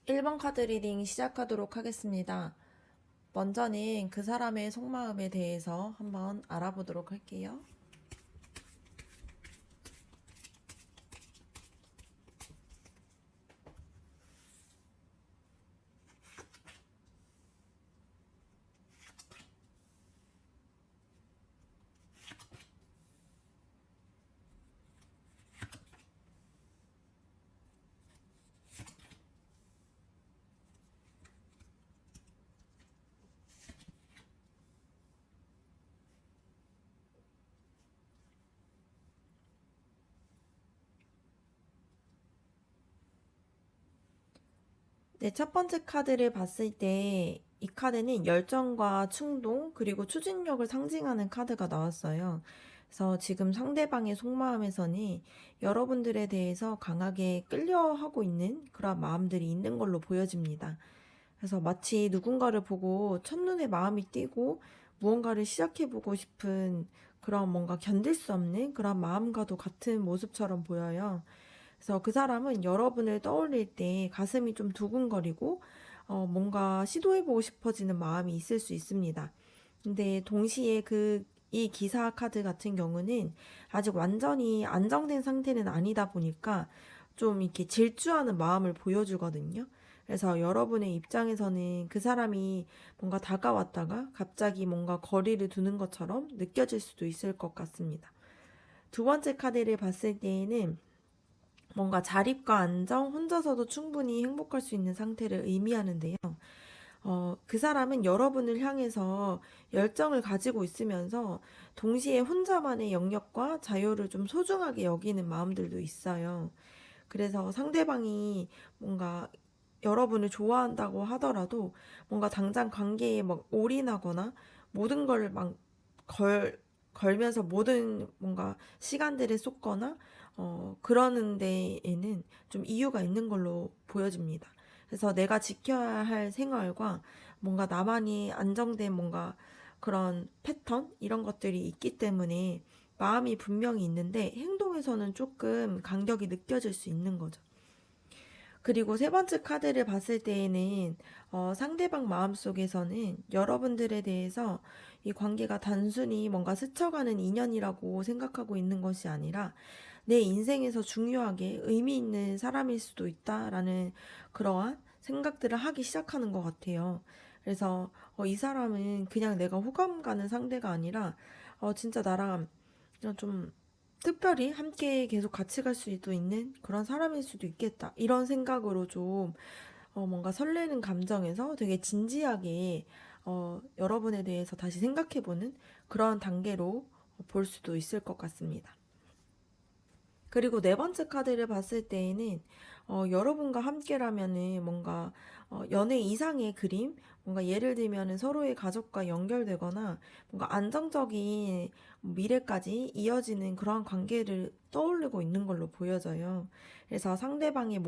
1번 카드 리딩 시작하도록 하겠습니다. 먼저는 그 사람의 속마음에 대해서 한번 알아보도록 할게요. 네, 첫 번째 카드를 봤을 때 이 카드는 열정과 충동 그리고 추진력을 상징하는 카드가 나왔어요. 그래서 지금 상대방의 속마음에서는 여러분들에 대해서 강하게 끌려하고 있는 그런 마음들이 있는 걸로 보여집니다. 그래서 마치 누군가를 보고 첫눈에 마음이 뛰고 무언가를 시작해보고 싶은 그런 뭔가 견딜 수 없는 그런 마음과도 같은 모습처럼 보여요. 그래서 그 사람은 여러분을 떠올릴 때 가슴이 좀 두근거리고 뭔가 시도해보고 싶어지는 마음이 있을 수 있습니다. 근데 동시에 이 기사 카드 같은 경우는 아직 완전히 안정된 상태는 아니다 보니까 좀 이렇게 질주하는 마음을 보여주거든요. 그래서 여러분의 입장에서는 그 사람이 뭔가 다가왔다가 갑자기 뭔가 거리를 두는 것처럼 느껴질 수도 있을 것 같습니다. 두 번째 카드를 봤을 때에는 뭔가 자립과 안정, 혼자서도 충분히 행복할 수 있는 상태를 의미하는데요. 그 사람은 여러분을 향해서 열정을 가지고 있으면서 동시에 혼자만의 영역과 자유를 좀 소중하게 여기는 마음들도 있어요. 그래서 상대방이 뭔가 여러분을 좋아한다고 하더라도 뭔가 당장 관계에 막 올인하거나 모든 걸 막 걸면서 모든 뭔가 시간들을 쏟거나 그러는 데에는 좀 이유가 있는 걸로 보여집니다. 그래서 내가 지켜야 할 생활과 뭔가 나만이 안정된 뭔가 그런 패턴 이런 것들이 있기 때문에 마음이 분명히 있는데 행동에서는 조금 간격이 느껴질 수 있는 거죠. 그리고 세 번째 카드를 봤을 때에는 상대방 마음속에서는 여러분들에 대해서 이 관계가 단순히 뭔가 스쳐가는 인연이라고 생각하고 있는 것이 아니라 내 인생에서 중요하게 의미 있는 사람일 수도 있다라는 그러한 생각들을 하기 시작하는 것 같아요. 그래서 이 사람은 그냥 내가 호감 가는 상대가 아니라 진짜 나랑 좀 특별히 함께 계속 같이 갈 수도 있는 그런 사람일 수도 있겠다. 이런 생각으로 좀 뭔가 설레는 감정에서 되게 진지하게 여러분에 대해서 다시 생각해보는 그런 단계로 볼 수도 있을 것 같습니다. 그리고 네 번째 카드를 봤을 때에는 여러분과 함께라면은 뭔가 연애 이상의 그림, 뭔가 예를 들면은 서로의 가족과 연결되거나 뭔가 안정적인 미래까지 이어지는 그런 관계를 떠올리고 있는 걸로 보여져요. 그래서 상대방의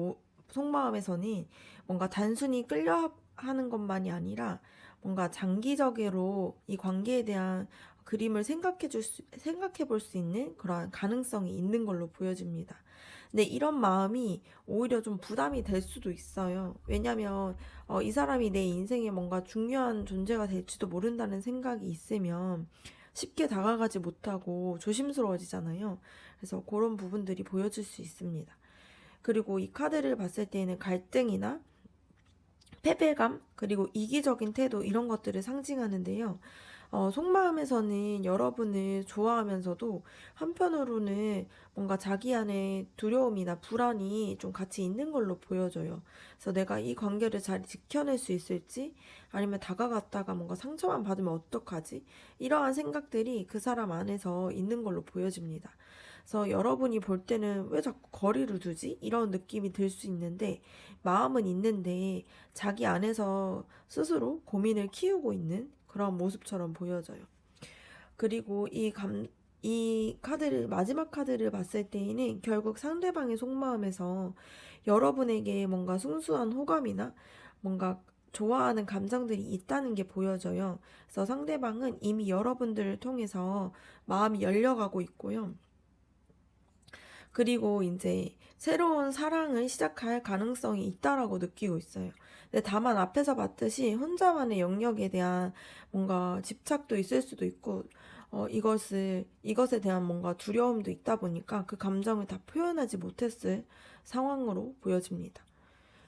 속마음에서는 뭔가 단순히 끌려 하는 것만이 아니라 뭔가 장기적으로 이 관계에 대한 그림을 생각해 볼 수 있는 그런 가능성이 있는 걸로 보여집니다. 근데 이런 마음이 오히려 좀 부담이 될 수도 있어요. 왜냐면, 이 사람이 내 인생에 뭔가 중요한 존재가 될지도 모른다는 생각이 있으면 쉽게 다가가지 못하고 조심스러워지잖아요. 그래서 그런 부분들이 보여질 수 있습니다. 그리고 이 카드를 봤을 때는 갈등이나 패배감, 그리고 이기적인 태도, 이런 것들을 상징하는데요. 속마음에서는 여러분을 좋아하면서도 한편으로는 뭔가 자기 안에 두려움이나 불안이 좀 같이 있는 걸로 보여져요. 그래서 내가 이 관계를 잘 지켜낼 수 있을지, 아니면 다가갔다가 뭔가 상처만 받으면 어떡하지? 이러한 생각들이 그 사람 안에서 있는 걸로 보여집니다. 그래서 여러분이 볼 때는 왜 자꾸 거리를 두지? 이런 느낌이 들 수 있는데, 마음은 있는데 자기 안에서 스스로 고민을 키우고 있는 그런 모습처럼 보여져요. 그리고 이 카드를, 마지막 카드를 봤을 때에는 결국 상대방의 속마음에서 여러분에게 뭔가 순수한 호감이나 뭔가 좋아하는 감정들이 있다는 게 보여져요. 그래서 상대방은 이미 여러분들을 통해서 마음이 열려가고 있고요. 그리고 이제 새로운 사랑을 시작할 가능성이 있다라고 느끼고 있어요. 근데 다만 앞에서 봤듯이 혼자만의 영역에 대한 뭔가 집착도 있을 수도 있고, 이것에 대한 뭔가 두려움도 있다 보니까 그 감정을 다 표현하지 못했을 상황으로 보여집니다.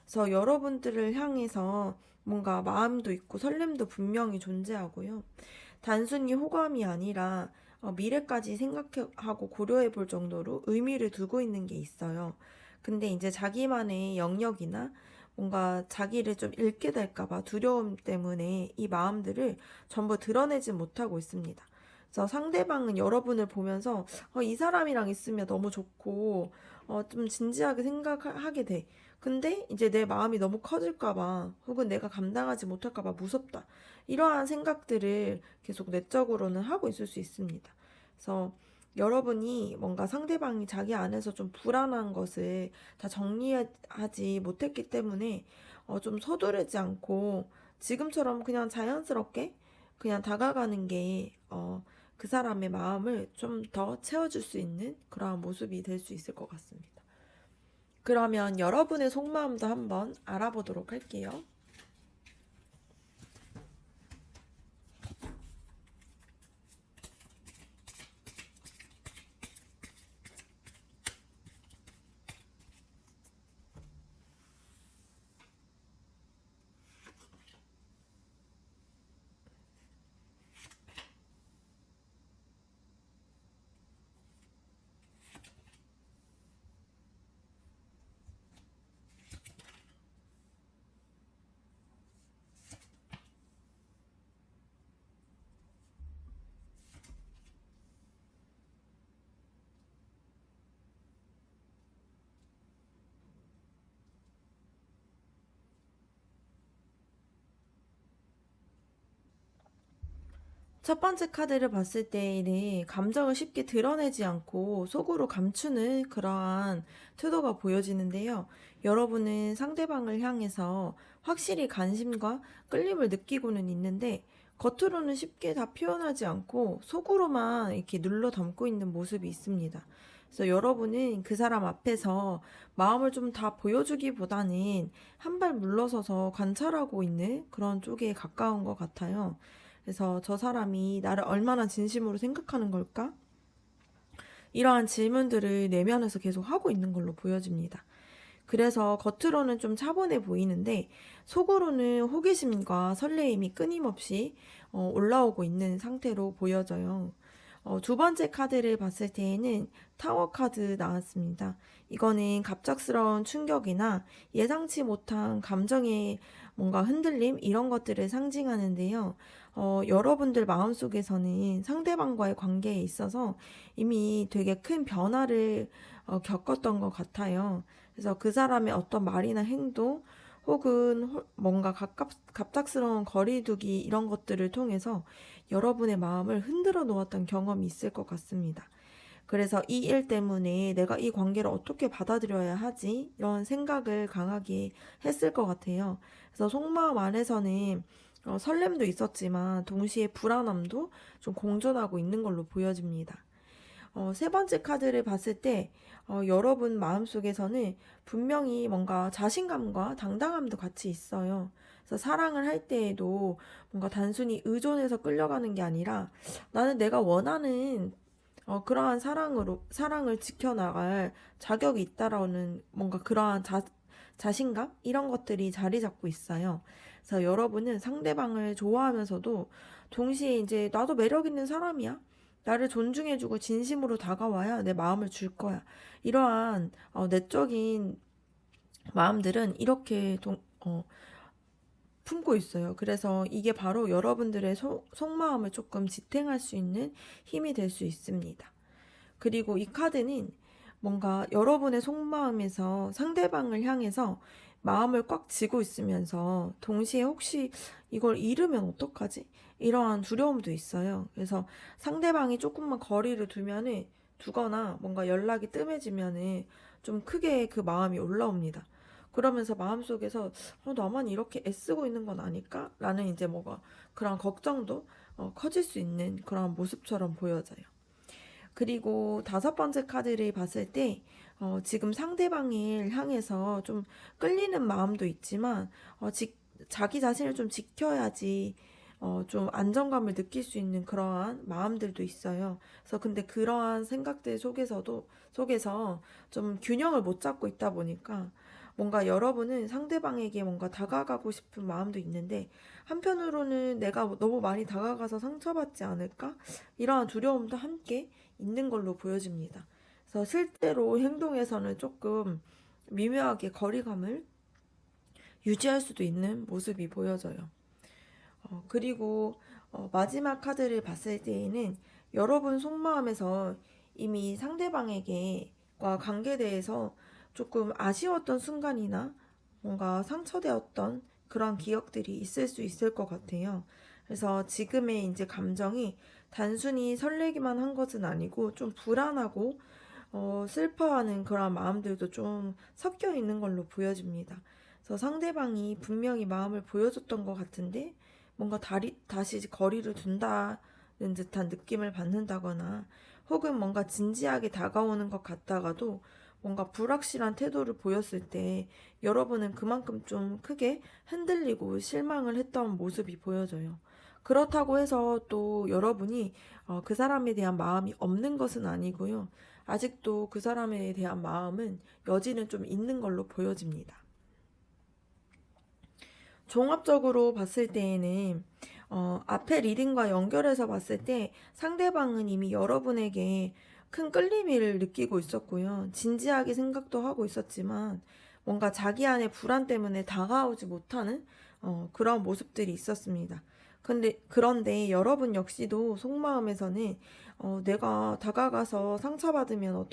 그래서 여러분들을 향해서 뭔가 마음도 있고 설렘도 분명히 존재하고요. 단순히 호감이 아니라 미래까지 생각하고 고려해 볼 정도로 의미를 두고 있는 게 있어요. 근데 이제 자기만의 영역이나 뭔가 자기를 좀 잃게 될까봐 두려움 때문에 이 마음들을 전부 드러내지 못하고 있습니다. 그래서 상대방은 여러분을 보면서 이 사람이랑 있으면 너무 좋고 좀 진지하게 생각하게 돼. 근데 이제 내 마음이 너무 커질까봐 혹은 내가 감당하지 못할까봐 무섭다. 이러한 생각들을 계속 내적으로는 하고 있을 수 있습니다. 그래서 여러분이 뭔가 상대방이 자기 안에서 좀 불안한 것을 다 정리하지 못했기 때문에 좀 서두르지 않고 지금처럼 그냥 자연스럽게 그냥 다가가는 게 그 사람의 마음을 좀 더 채워줄 수 있는 그러한 모습이 될 수 있을 것 같습니다. 그러면 여러분의 속마음도 한번 알아보도록 할게요. 첫 번째 카드를 봤을 때에는 감정을 쉽게 드러내지 않고 속으로 감추는 그러한 태도가 보여지는데요. 여러분은 상대방을 향해서 확실히 관심과 끌림을 느끼고는 있는데 겉으로는 쉽게 다 표현하지 않고 속으로만 이렇게 눌러 담고 있는 모습이 있습니다. 그래서 여러분은 그 사람 앞에서 마음을 좀 다 보여주기보다는 한 발 물러서서 관찰하고 있는 그런 쪽에 가까운 것 같아요. 그래서 저 사람이 나를 얼마나 진심으로 생각하는 걸까? 이러한 질문들을 내면에서 계속 하고 있는 걸로 보여집니다. 그래서 겉으로는 좀 차분해 보이는데 속으로는 호기심과 설레임이 끊임없이 올라오고 있는 상태로 보여져요. 두 번째 카드를 봤을 때에는 타워 카드 나왔습니다. 이거는 갑작스러운 충격이나 예상치 못한 감정의 뭔가 흔들림 이런 것들을 상징하는데요. 여러분들 마음속에서는 상대방과의 관계에 있어서 이미 되게 큰 변화를 겪었던 것 같아요. 그래서 그 사람의 어떤 말이나 행동 혹은 뭔가 갑작스러운 거리두기 이런 것들을 통해서 여러분의 마음을 흔들어 놓았던 경험이 있을 것 같습니다. 그래서 이 일 때문에 내가 이 관계를 어떻게 받아들여야 하지? 이런 생각을 강하게 했을 것 같아요. 그래서 속마음 안에서는 설렘도 있었지만 동시에 불안함도 좀 공존하고 있는 걸로 보여집니다. 세 번째 카드를 봤을 때 여러분 마음속에서는 분명히 뭔가 자신감과 당당함도 같이 있어요. 그래서 사랑을 할 때에도 뭔가 단순히 의존해서 끌려가는 게 아니라 나는 내가 원하는 그러한 사랑을 지켜나갈 자격이 있다라는 뭔가 그러한 자신감? 이런 것들이 자리 잡고 있어요. 그래서 여러분은 상대방을 좋아하면서도 동시에 이제 나도 매력 있는 사람이야. 나를 존중해주고 진심으로 다가와야 내 마음을 줄 거야. 이러한 내적인 마음들은 이렇게 품고 있어요. 그래서 이게 바로 여러분들의 속마음을 조금 지탱할 수 있는 힘이 될 수 있습니다. 그리고 이 카드는 뭔가 여러분의 속마음에서 상대방을 향해서 마음을 꽉 쥐고 있으면서 동시에 혹시 이걸 잃으면 어떡하지? 이러한 두려움도 있어요. 그래서 상대방이 조금만 거리를 두거나 뭔가 연락이 뜸해지면은 좀 크게 그 마음이 올라옵니다. 그러면서 마음속에서 나만 이렇게 애쓰고 있는 건 아닐까? 라는 이제 뭐가 그런 걱정도 커질 수 있는 그런 모습처럼 보여져요. 그리고 다섯 번째 카드를 봤을 때, 지금 상대방을 향해서 좀 끌리는 마음도 있지만, 자기 자신을 좀 지켜야지, 좀 안정감을 느낄 수 있는 그러한 마음들도 있어요. 그래서 근데 그러한 생각들 속에서 좀 균형을 못 잡고 있다 보니까, 뭔가 여러분은 상대방에게 뭔가 다가가고 싶은 마음도 있는데, 한편으로는 내가 너무 많이 다가가서 상처받지 않을까? 이러한 두려움도 함께 있는 걸로 보여집니다. 그래서 실제로 행동에서는 조금 미묘하게 거리감을 유지할 수도 있는 모습이 보여져요. 그리고 마지막 카드를 봤을 때에는 여러분 속마음에서 이미 상대방에게과 관계에 대해서 조금 아쉬웠던 순간이나 뭔가 상처되었던 그런 기억들이 있을 수 있을 것 같아요. 그래서 지금의 이제 감정이 단순히 설레기만 한 것은 아니고 좀 불안하고 슬퍼하는 그런 마음들도 좀 섞여 있는 걸로 보여집니다. 그래서 상대방이 분명히 마음을 보여줬던 것 같은데 뭔가 다시 거리를 둔다는 듯한 느낌을 받는다거나 혹은 뭔가 진지하게 다가오는 것 같다가도 뭔가 불확실한 태도를 보였을 때 여러분은 그만큼 좀 크게 흔들리고 실망을 했던 모습이 보여져요. 그렇다고 해서 또 여러분이 그 사람에 대한 마음이 없는 것은 아니고요. 아직도 그 사람에 대한 마음은 여지는 좀 있는 걸로 보여집니다. 종합적으로 봤을 때에는 앞에 리딩과 연결해서 봤을 때 상대방은 이미 여러분에게 큰 끌림을 느끼고 있었고요. 진지하게 생각도 하고 있었지만 뭔가 자기 안의 불안 때문에 다가오지 못하는 그런 모습들이 있었습니다. 그런데 여러분 역시도 속마음에서는 내가 다가가서 상처받으면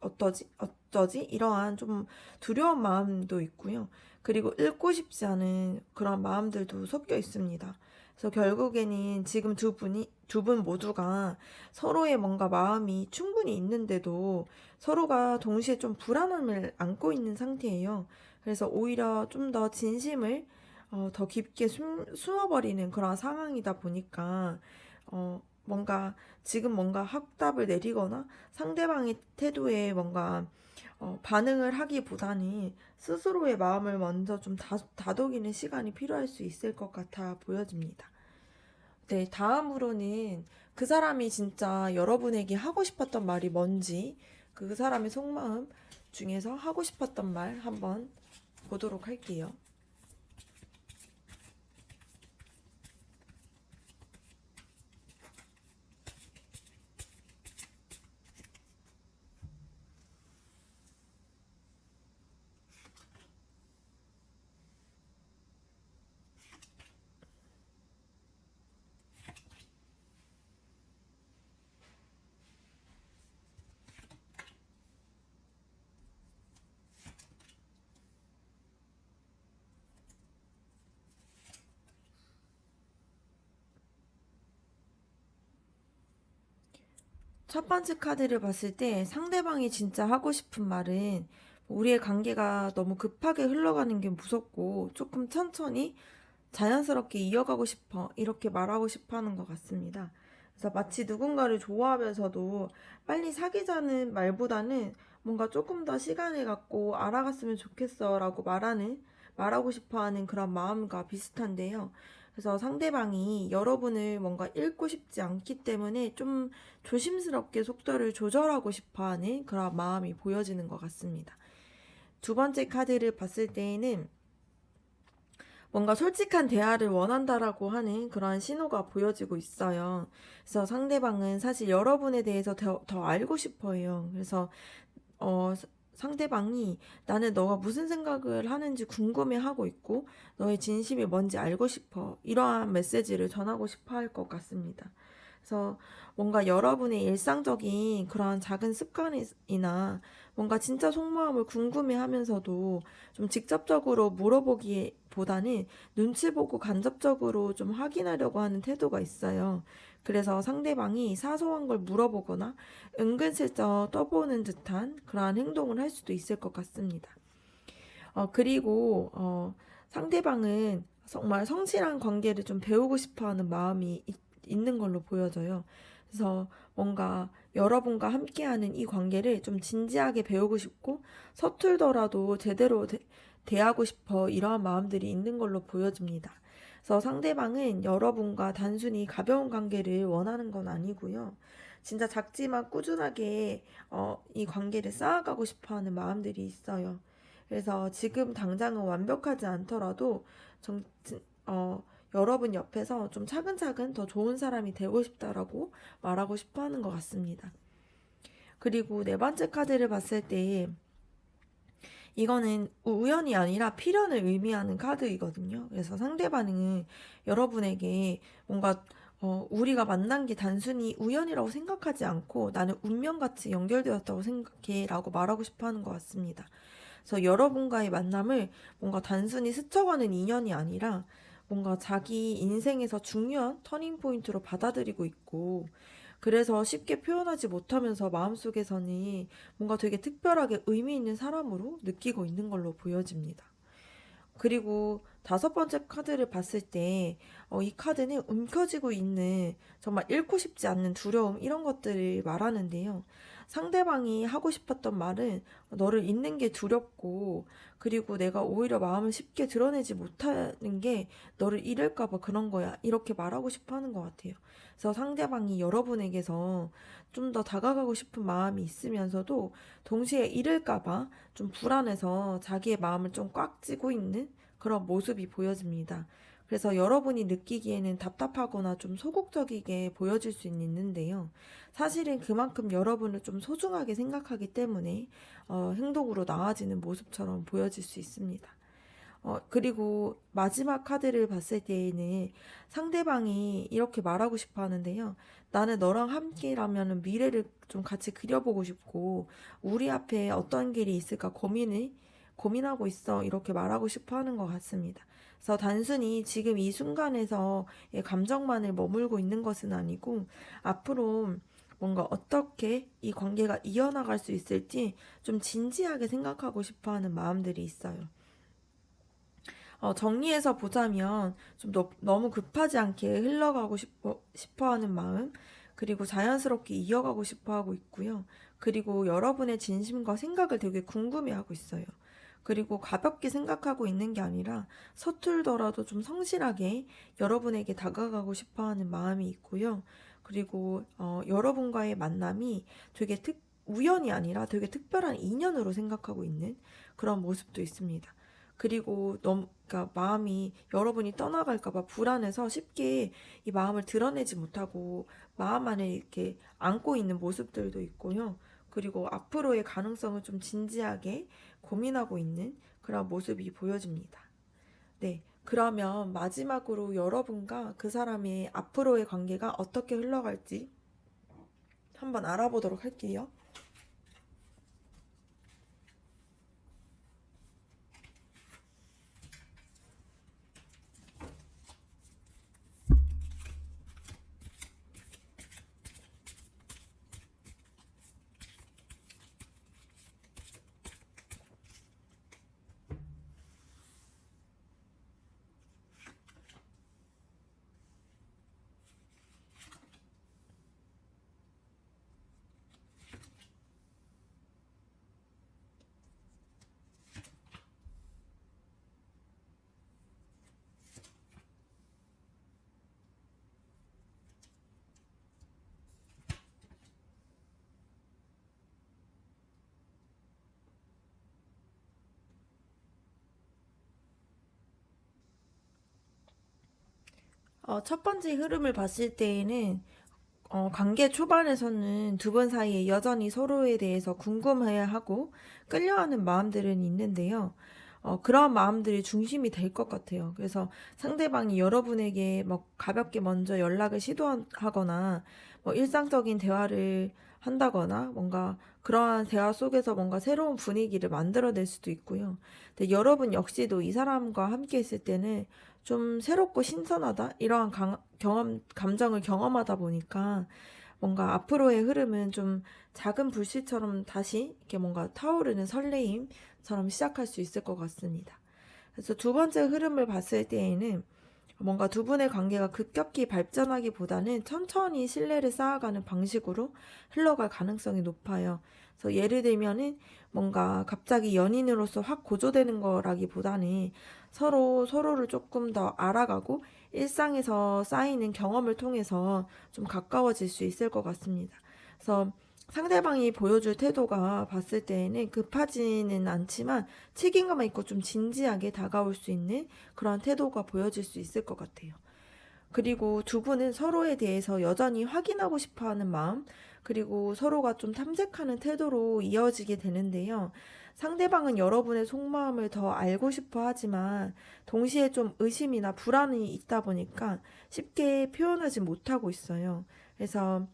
어쩌지? 이러한 좀 두려운 마음도 있고요. 그리고 읽고 싶지 않은 그런 마음들도 섞여 있습니다. 그래서 결국에는 지금 두 분 모두가 서로의 뭔가 마음이 충분히 있는데도 서로가 동시에 좀 불안함을 안고 있는 상태예요. 그래서 오히려 좀 더 진심을 더 깊게 숨어버리는 그런 상황이다 보니까 뭔가 확답을 내리거나 상대방의 태도에 뭔가 반응을 하기보다는 스스로의 마음을 먼저 좀 다독이는 시간이 필요할 수 있을 것 같아 보여집니다. 네, 다음으로는 그 사람이 진짜 여러분에게 하고 싶었던 말이 뭔지 그 사람의 속마음 중에서 하고 싶었던 말 한번 보도록 할게요. 첫 번째 카드를 봤을 때 상대방이 진짜 하고 싶은 말은 우리의 관계가 너무 급하게 흘러가는 게 무섭고 조금 천천히 자연스럽게 이어가고 싶어 이렇게 말하고 싶어 하는 것 같습니다. 그래서 마치 누군가를 좋아하면서도 빨리 사귀자는 말보다는 뭔가 조금 더 시간을 갖고 알아갔으면 좋겠어 라고 말하고 싶어 하는 그런 마음과 비슷한데요. 그래서 상대방이 여러분을 뭔가 잃고 싶지 않기 때문에 좀 조심스럽게 속도를 조절하고 싶어 하는 그런 마음이 보여지는 것 같습니다. 두 번째 카드를 봤을 때에는 뭔가 솔직한 대화를 원한다라고 하는 그러한 신호가 보여지고 있어요. 그래서 상대방은 사실 여러분에 대해서 더 알고 싶어 해요. 그래서 어, 상대방이 나는 너가 무슨 생각을 하는지 궁금해하고 있고 너의 진심이 뭔지 알고 싶어. 이러한 메시지를 전하고 싶어 할 것 같습니다. 그래서 뭔가 여러분의 일상적인 그러한 작은 습관이나 뭔가 진짜 속마음을 궁금해 하면서도 좀 직접적으로 물어보기보다는 눈치 보고 간접적으로 좀 확인하려고 하는 태도가 있어요. 그래서 상대방이 사소한 걸 물어보거나 은근슬쩍 떠보는 듯한 그러한 행동을 할 수도 있을 것 같습니다. 그리고 상대방은 정말 성실한 관계를 좀 배우고 싶어 하는 마음이 있는 걸로 보여져요. 그래서 뭔가 여러분과 함께하는 이 관계를 좀 진지하게 배우고 싶고 서툴더라도 제대로 대하고 싶어 이러한 마음들이 있는 걸로 보여집니다. 그래서 상대방은 여러분과 단순히 가벼운 관계를 원하는 건 아니고요. 진짜 작지만 꾸준하게 이 관계를 쌓아가고 싶어 하는 마음들이 있어요. 그래서 지금 당장은 완벽하지 않더라도 정, 어, 여러분 옆에서 좀 차근차근 더 좋은 사람이 되고 싶다라고 말하고 싶어 하는 것 같습니다. 그리고 네 번째 카드를 봤을 때 이거는 우연이 아니라 필연을 의미하는 카드이거든요. 그래서 상대방은 여러분에게 뭔가 우리가 만난 게 단순히 우연이라고 생각하지 않고 나는 운명같이 연결되었다고 생각해 라고 말하고 싶어 하는 것 같습니다. 그래서 여러분과의 만남을 뭔가 단순히 스쳐가는 인연이 아니라 뭔가 자기 인생에서 중요한 터닝 포인트로 받아들이고 있고 그래서 쉽게 표현하지 못하면서 마음속에서는 뭔가 되게 특별하게 의미 있는 사람으로 느끼고 있는 걸로 보여집니다. 그리고 다섯 번째 카드를 봤을 때, 이 카드는 움켜쥐고 있는 정말 잃고 싶지 않는 두려움, 이런 것들을 말하는데요. 상대방이 하고 싶었던 말은 너를 잊는 게 두렵고, 그리고 내가 오히려 마음을 쉽게 드러내지 못하는 게 너를 잃을까봐 그런 거야. 이렇게 말하고 싶어 하는 것 같아요. 그래서 상대방이 여러분에게서 좀 더 다가가고 싶은 마음이 있으면서도 동시에 잃을까봐 좀 불안해서 자기의 마음을 좀 꽉 쥐고 있는 그런 모습이 보여집니다. 그래서 여러분이 느끼기에는 답답하거나 좀 소극적이게 보여질 수는 있는데요. 사실은 그만큼 여러분을 좀 소중하게 생각하기 때문에 행동으로 나아지는 모습처럼 보여질 수 있습니다. 그리고 마지막 카드를 봤을 때에는 상대방이 이렇게 말하고 싶어 하는데요. 나는 너랑 함께라면 미래를 좀 같이 그려보고 싶고, 우리 앞에 어떤 길이 있을까 고민하고 있어. 이렇게 말하고 싶어 하는 것 같습니다. 그래서 단순히 지금 이 순간에서 감정만을 머물고 있는 것은 아니고, 앞으로 뭔가 어떻게 이 관계가 이어나갈 수 있을지 좀 진지하게 생각하고 싶어 하는 마음들이 있어요. 정리해서 보자면 좀 너무 급하지 않게 흘러가고 싶어 하는 마음, 그리고 자연스럽게 이어가고 싶어 하고 있고요. 그리고 여러분의 진심과 생각을 되게 궁금해 하고 있어요. 그리고 가볍게 생각하고 있는 게 아니라 서툴더라도 좀 성실하게 여러분에게 다가가고 싶어 하는 마음이 있고요. 그리고 여러분과의 만남이 되게 우연이 아니라 되게 특별한 인연으로 생각하고 있는 그런 모습도 있습니다. 그리고 그러니까 마음이 여러분이 떠나갈까봐 불안해서 쉽게 이 마음을 드러내지 못하고 마음 안에 이렇게 안고 있는 모습들도 있고요. 그리고 앞으로의 가능성을 좀 진지하게 고민하고 있는 그런 모습이 보여집니다. 네. 그러면 마지막으로 여러분과 그 사람의 앞으로의 관계가 어떻게 흘러갈지 한번 알아보도록 할게요. 첫 번째 흐름을 봤을 때에는 관계 초반에서는 두 분 사이에 여전히 서로에 대해서 궁금해야 하고 끌려하는 마음들은 있는데요. 그런 마음들이 중심이 될 것 같아요. 그래서 상대방이 여러분에게 뭐 가볍게 먼저 연락을 시도하거나 뭐 일상적인 대화를 한다거나 뭔가 그러한 대화 속에서 뭔가 새로운 분위기를 만들어낼 수도 있고요. 근데 여러분 역시도 이 사람과 함께 있을 때는 좀 새롭고 신선하다 이러한 감정을 경험하다 보니까 뭔가 앞으로의 흐름은 좀 작은 불씨처럼 다시 이렇게 뭔가 타오르는 설레임처럼 시작할 수 있을 것 같습니다. 그래서 두 번째 흐름을 봤을 때에는 뭔가 두 분의 관계가 급격히 발전하기보다는 천천히 신뢰를 쌓아가는 방식으로 흘러갈 가능성이 높아요. 그래서 예를 들면은 뭔가 갑자기 연인으로서 확 고조되는 거라기보다는 서로를 조금 더 알아가고 일상에서 쌓이는 경험을 통해서 좀 가까워질 수 있을 것 같습니다. 그래서 상대방이 보여줄 태도가 봤을 때에는 급하지는 않지만 책임감 있고 좀 진지하게 다가올 수 있는 그런 태도가 보여질 수 있을 것 같아요. 그리고 두 분은 서로에 대해서 여전히 확인하고 싶어 하는 마음, 그리고 서로가 좀 탐색하는 태도로 이어지게 되는데요. 상대방은 여러분의 속마음을 더 알고 싶어 하지만 동시에 좀 의심이나 불안이 있다 보니까 쉽게 표현하지 못하고 있어요. 그래서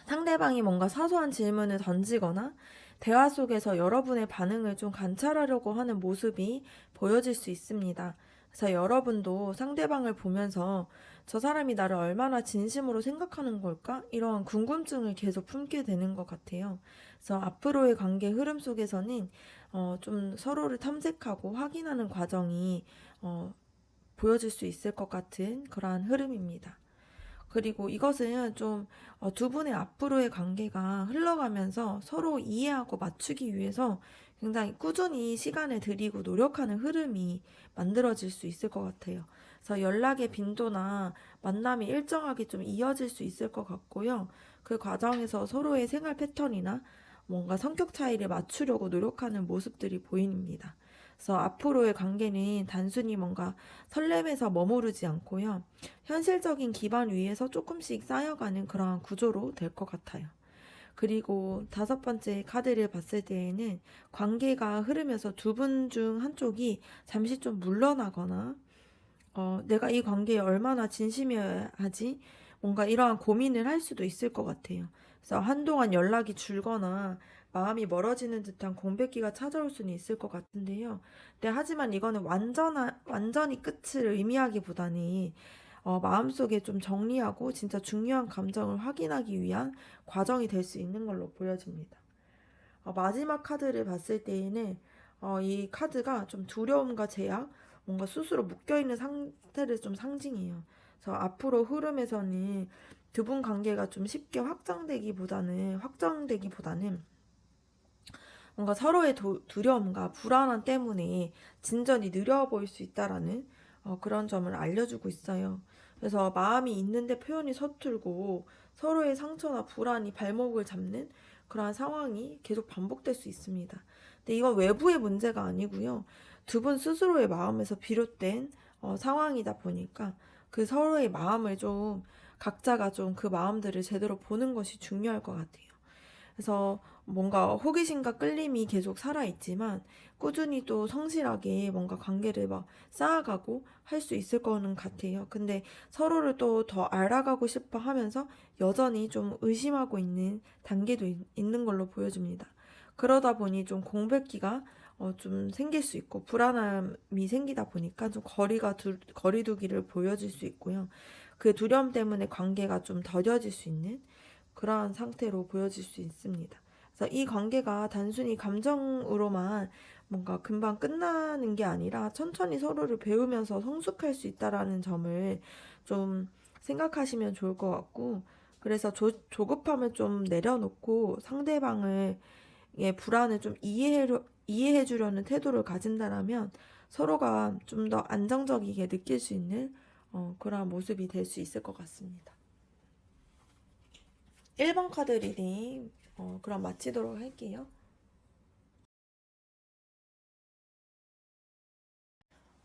상대방이 뭔가 사소한 질문을 던지거나 대화 속에서 여러분의 반응을 좀 관찰하려고 하는 모습이 보여질 수 있습니다. 그래서 여러분도 상대방을 보면서 저 사람이 나를 얼마나 진심으로 생각하는 걸까? 이런 궁금증을 계속 품게 되는 것 같아요. 그래서 앞으로의 관계 흐름 속에서는 좀 서로를 탐색하고 확인하는 과정이 보여질 수 있을 것 같은 그러한 흐름입니다. 그리고 이것은 좀 두 분의 앞으로의 관계가 흘러가면서 서로 이해하고 맞추기 위해서 굉장히 꾸준히 시간을 들이고 노력하는 흐름이 만들어질 수 있을 것 같아요. 그래서 연락의 빈도나 만남이 일정하게 좀 이어질 수 있을 것 같고요. 그 과정에서 서로의 생활 패턴이나 뭔가 성격 차이를 맞추려고 노력하는 모습들이 보입니다. 그래서 앞으로의 관계는 단순히 뭔가 설렘에서 머무르지 않고요. 현실적인 기반 위에서 조금씩 쌓여가는 그러한 구조로 될 것 같아요. 그리고 다섯 번째 카드를 봤을 때에는 관계가 흐르면서 두 분 중 한쪽이 잠시 좀 물러나거나 내가 이 관계에 얼마나 진심이어야 하지? 뭔가 이러한 고민을 할 수도 있을 것 같아요. 그래서 한동안 연락이 줄거나 마음이 멀어지는 듯한 공백기가 찾아올 수는 있을 것 같은데요. 네, 하지만 이거는 완전히 끝을 의미하기보다는 마음속에 좀 정리하고 진짜 중요한 감정을 확인하기 위한 과정이 될 수 있는 걸로 보여집니다. 마지막 카드를 봤을 때에는 이 카드가 좀 두려움과 제약, 뭔가 스스로 묶여있는 상태를 좀 상징해요. 그래서 앞으로 흐름에서는 두 분 관계가 좀 쉽게 확정되기보다는 뭔가 서로의 두려움과 불안함 때문에 진전이 느려 보일 수 있다라는 그런 점을 알려주고 있어요. 그래서 마음이 있는데 표현이 서툴고 서로의 상처나 불안이 발목을 잡는 그러한 상황이 계속 반복될 수 있습니다. 근데 이건 외부의 문제가 아니고요. 두 분 스스로의 마음에서 비롯된 상황이다 보니까 그 서로의 마음을 좀 각자가 좀 그 마음들을 제대로 보는 것이 중요할 것 같아요. 그래서 뭔가 호기심과 끌림이 계속 살아있지만 꾸준히 또 성실하게 뭔가 관계를 막 쌓아가고 할 수 있을 거는 같아요. 근데 서로를 또 더 알아가고 싶어 하면서 여전히 좀 의심하고 있는 단계도 있는 걸로 보여집니다. 그러다 보니 좀 공백기가 좀 생길 수 있고 불안함이 생기다 보니까 좀 거리두기를 보여질 수 있고요. 그 두려움 때문에 관계가 좀 더뎌질 수 있는 그러한 상태로 보여질 수 있습니다. 그래서 이 관계가 단순히 감정으로만 뭔가 금방 끝나는 게 아니라 천천히 서로를 배우면서 성숙할 수 있다라는 점을 좀 생각하시면 좋을 것 같고, 그래서 조급함을 좀 내려놓고 상대방을 의 불안을 좀 이해해 주려는 태도를 가진다라면 서로가 좀 더 안정적이게 느낄 수 있는 그러한 모습이 될 수 있을 것 같습니다. 1번 카드 리딩 그럼 마치도록 할게요.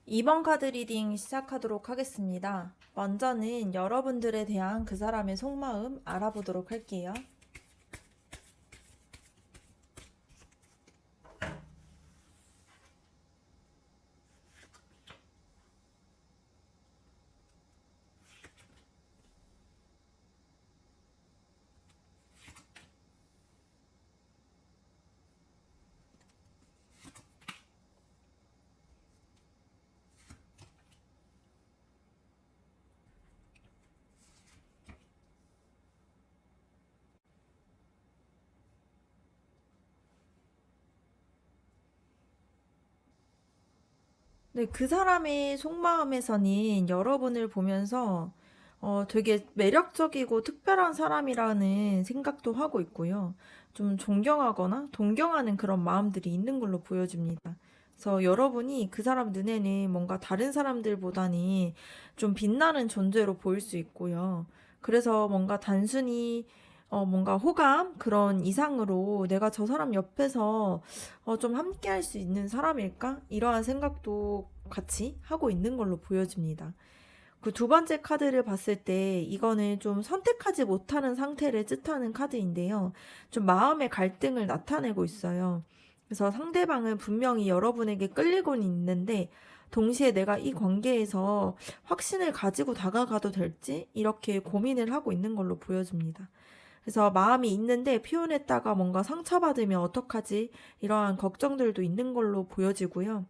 2번 카드 리딩 시작하도록 하겠습니다. 먼저는 여러분들에 대한 그 사람의 속마음 알아보도록 할게요. 네, 그 사람의 속마음에서는 여러분을 보면서 되게 매력적이고 특별한 사람이라는 생각도 하고 있고요. 좀 존경하거나 동경하는 그런 마음들이 있는 걸로 보여집니다. 그래서 여러분이 그 사람 눈에는 뭔가 다른 사람들보다는 좀 빛나는 존재로 보일 수 있고요. 그래서 뭔가 단순히 뭔가 호감 그런 이상으로 내가 저 사람 옆에서 좀 함께 할 수 있는 사람일까? 이러한 생각도 같이 하고 있는 걸로 보여집니다. 그 두 번째 카드를 봤을 때 이거는 좀 선택하지 못하는 상태를 뜻하는 카드인데요. 좀 마음의 갈등을 나타내고 있어요. 그래서 상대방은 분명히 여러분에게 끌리고는 있는데 동시에 내가 이 관계에서 확신을 가지고 다가가도 될지 이렇게 고민을 하고 있는 걸로 보여집니다. 그래서 마음이 있는데 표현했다가 뭔가 상처받으면 어떡하지? 이러한 걱정들도 있는 걸로 보여지고요.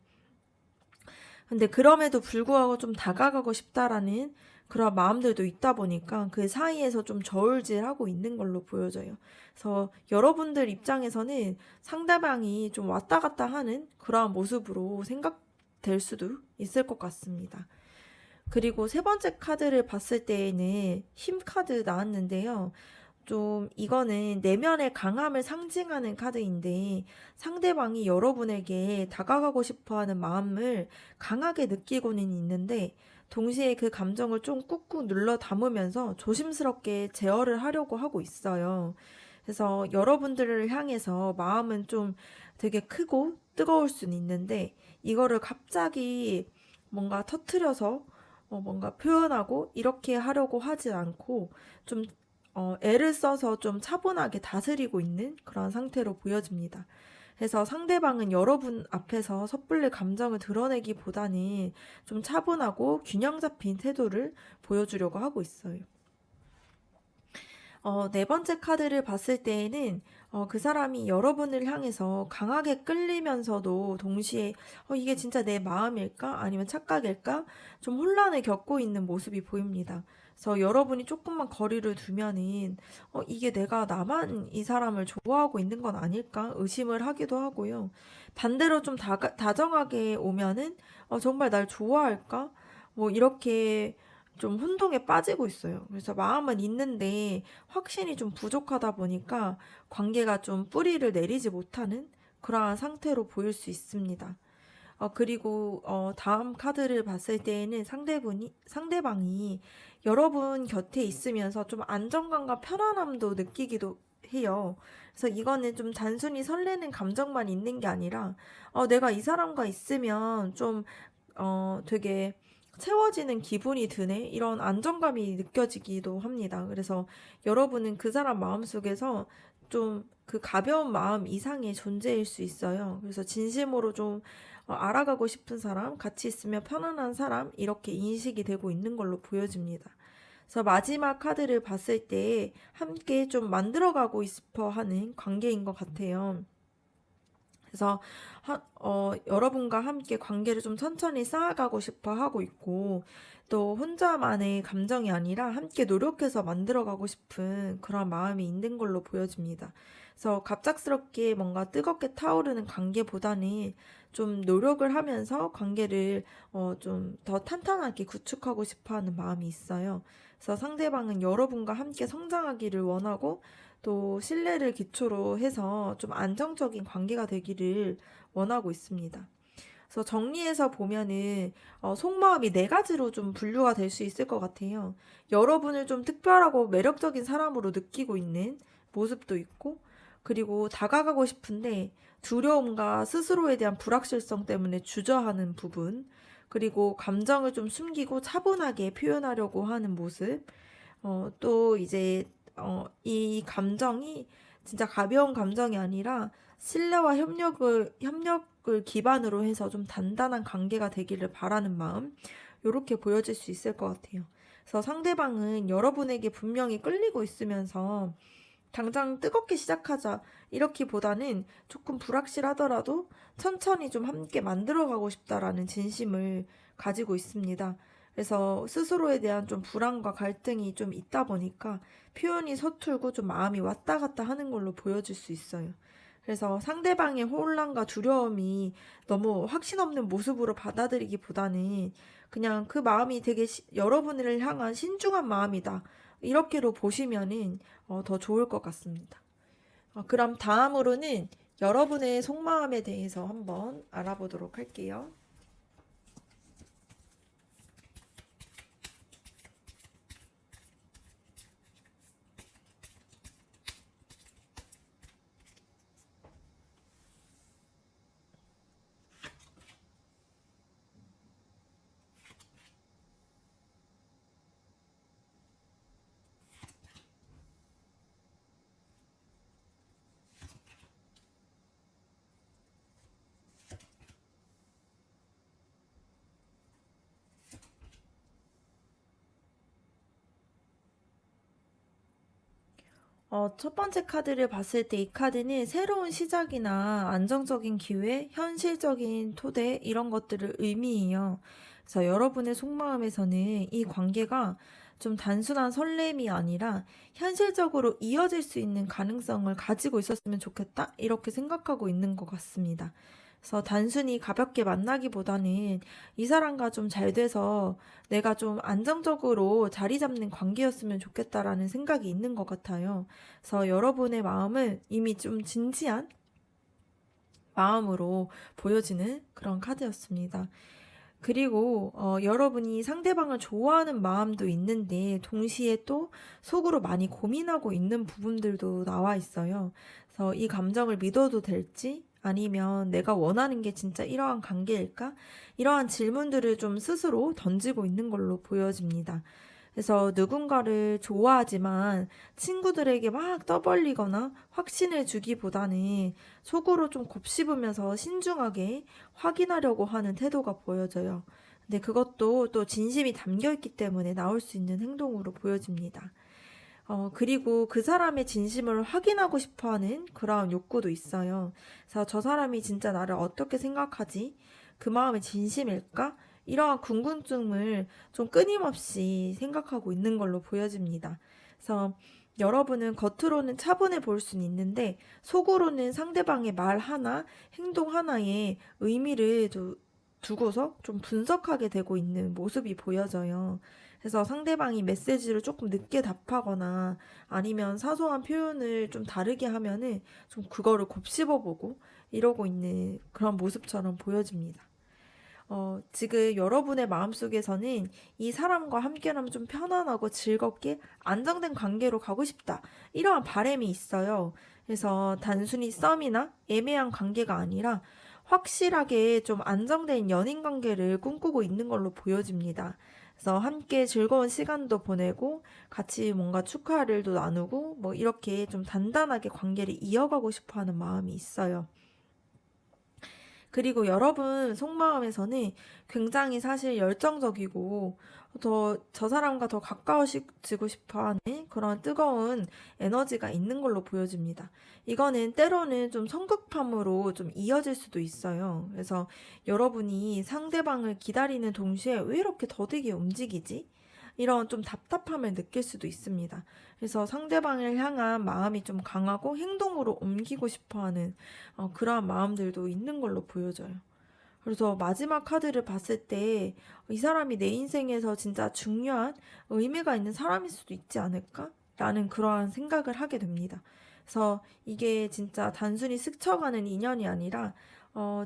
근데 그럼에도 불구하고 좀 다가가고 싶다라는 그런 마음들도 있다 보니까 그 사이에서 좀 저울질하고 있는 걸로 보여져요. 그래서 여러분들 입장에서는 상대방이 좀 왔다 갔다 하는 그러한 모습으로 생각될 수도 있을 것 같습니다. 그리고 세 번째 카드를 봤을 때에는 힘 카드 나왔는데요. 좀 이거는 내면의 강함을 상징하는 카드인데 상대방이 여러분에게 다가가고 싶어 하는 마음을 강하게 느끼고는 있는데 동시에 그 감정을 좀 꾹꾹 눌러 담으면서 조심스럽게 제어를 하려고 하고 있어요. 그래서 여러분들을 향해서 마음은 좀 되게 크고 뜨거울 수는 있는데 이거를 갑자기 뭔가 터트려서 뭔가 표현하고 이렇게 하려고 하지 않고 좀 애를 써서 좀 차분하게 다스리고 있는 그런 상태로 보여집니다. 그래서 상대방은 여러분 앞에서 섣불리 감정을 드러내기보다는 좀 차분하고 균형 잡힌 태도를 보여주려고 하고 있어요. 네 번째 카드를 봤을 때에는 그 사람이 여러분을 향해서 강하게 끌리면서도 동시에 이게 진짜 내 마음일까? 아니면 착각일까? 좀 혼란을 겪고 있는 모습이 보입니다. 그래서 여러분이 조금만 거리를 두면은 이게 내가 나만 이 사람을 좋아하고 있는 건 아닐까? 의심을 하기도 하고요. 반대로 좀 다정하게 오면은 정말 날 좋아할까? 뭐 이렇게 좀 혼동에 빠지고 있어요. 그래서 마음은 있는데 확신이 좀 부족하다 보니까 관계가 좀 뿌리를 내리지 못하는 그러한 상태로 보일 수 있습니다. 그리고 다음 카드를 봤을 때에는 상대방이 여러분 곁에 있으면서 좀 안정감과 편안함도 느끼기도 해요. 그래서 이거는 좀 단순히 설레는 감정만 있는 게 아니라 내가 이 사람과 있으면 좀 되게 채워지는 기분이 드네? 이런 안정감이 느껴지기도 합니다. 그래서 여러분은 그 사람 마음속에서 좀 그 가벼운 마음 이상의 존재일 수 있어요. 그래서 진심으로 좀 알아가고 싶은 사람, 같이 있으면 편안한 사람, 이렇게 인식이 되고 있는 걸로 보여집니다. 그래서 마지막 카드를 봤을 때 함께 좀 만들어가고 싶어 하는 관계인 것 같아요. 그래서 여러분과 함께 관계를 좀 천천히 쌓아가고 싶어 하고 있고 또 혼자만의 감정이 아니라 함께 노력해서 만들어가고 싶은 그런 마음이 있는 걸로 보여집니다. 그래서 갑작스럽게 뭔가 뜨겁게 타오르는 관계보다는 좀 노력을 하면서 관계를 좀 더 탄탄하게 구축하고 싶어 하는 마음이 있어요. 그래서 상대방은 여러분과 함께 성장하기를 원하고 또 신뢰를 기초로 해서 좀 안정적인 관계가 되기를 원하고 있습니다. 그래서 정리해서 보면은 속마음이 네 가지로 좀 분류가 될 수 있을 것 같아요. 여러분을 좀 특별하고 매력적인 사람으로 느끼고 있는 모습도 있고, 그리고 다가가고 싶은데 두려움과 스스로에 대한 불확실성 때문에 주저하는 부분, 그리고 감정을 좀 숨기고 차분하게 표현하려고 하는 모습, 또 이제 이 감정이 진짜 가벼운 감정이 아니라 신뢰와 협력을 기반으로 해서 좀 단단한 관계가 되기를 바라는 마음, 이렇게 보여질 수 있을 것 같아요. 그래서 상대방은 여러분에게 분명히 끌리고 있으면서 당장 뜨겁게 시작하자 이렇기보다는 조금 불확실하더라도 천천히 좀 함께 만들어가고 싶다라는 진심을 가지고 있습니다. 그래서 스스로에 대한 좀 불안과 갈등이 좀 있다 보니까 표현이 서툴고 좀 마음이 왔다 갔다 하는 걸로 보여질 수 있어요. 그래서 상대방의 혼란과 두려움이 너무 확신 없는 모습으로 받아들이기보다는 그냥 그 마음이 되게 여러분을 향한 신중한 마음이다. 이렇게로 보시면은 더 좋을 것 같습니다. 그럼 다음으로는 여러분의 속마음에 대해서 한번 알아보도록 할게요. 첫 번째 카드를 봤을 때 이 카드는 새로운 시작이나 안정적인 기회, 현실적인 토대 이런 것들을 의미해요. 그래서 여러분의 속마음에서는 이 관계가 좀 단순한 설렘이 아니라 현실적으로 이어질 수 있는 가능성을 가지고 있었으면 좋겠다 이렇게 생각하고 있는 것 같습니다. 그래서 단순히 가볍게 만나기보다는 이 사람과 좀 잘 돼서 내가 좀 안정적으로 자리 잡는 관계였으면 좋겠다라는 생각이 있는 것 같아요. 그래서 여러분의 마음은 이미 좀 진지한 마음으로 보여지는 그런 카드였습니다. 그리고 여러분이 상대방을 좋아하는 마음도 있는데 동시에 또 속으로 많이 고민하고 있는 부분들도 나와 있어요. 그래서 이 감정을 믿어도 될지 아니면 내가 원하는 게 진짜 이러한 관계일까? 이러한 질문들을 좀 스스로 던지고 있는 걸로 보여집니다. 그래서 누군가를 좋아하지만 친구들에게 막 떠벌리거나 확신을 주기보다는 속으로 좀 곱씹으면서 신중하게 확인하려고 하는 태도가 보여져요. 근데 그것도 또 진심이 담겨 있기 때문에 나올 수 있는 행동으로 보여집니다. 그리고 그 사람의 진심을 확인하고 싶어 하는 그런 욕구도 있어요. 그래서 저 사람이 진짜 나를 어떻게 생각하지? 그 마음이 진심일까? 이러한 궁금증을 좀 끊임없이 생각하고 있는 걸로 보여집니다. 그래서 여러분은 겉으로는 차분해 보일 수는 있는데 속으로는 상대방의 말 하나, 행동 하나에 의미를 두고서 좀 분석하게 되고 있는 모습이 보여져요. 그래서 상대방이 메시지를 조금 늦게 답하거나 아니면 사소한 표현을 좀 다르게 하면은 좀 그거를 곱씹어보고 이러고 있는 그런 모습처럼 보여집니다. 지금 여러분의 마음속에서는 이 사람과 함께라면 좀 편안하고 즐겁게 안정된 관계로 가고 싶다. 이러한 바람이 있어요. 그래서 단순히 썸이나 애매한 관계가 아니라 확실하게 좀 안정된 연인 관계를 꿈꾸고 있는 걸로 보여집니다. 그래서 함께 즐거운 시간도 보내고 같이 뭔가 축하를도 나누고 뭐 이렇게 좀 단단하게 관계를 이어가고 싶어 하는 마음이 있어요. 그리고 여러분 속마음에서는 굉장히 사실 열정적이고 저 사람과 더 가까워지고 싶어 하는 그런 뜨거운 에너지가 있는 걸로 보여집니다. 이거는 때로는 좀 성급함으로 좀 이어질 수도 있어요. 그래서 여러분이 상대방을 기다리는 동시에 왜 이렇게 더디게 움직이지? 이런 좀 답답함을 느낄 수도 있습니다. 그래서 상대방을 향한 마음이 좀 강하고 행동으로 옮기고 싶어 하는 그러한 마음들도 있는 걸로 보여져요. 그래서 마지막 카드를 봤을 때 이 사람이 내 인생에서 진짜 중요한 의미가 있는 사람일 수도 있지 않을까? 라는 그러한 생각을 하게 됩니다. 그래서 이게 진짜 단순히 스쳐가는 인연이 아니라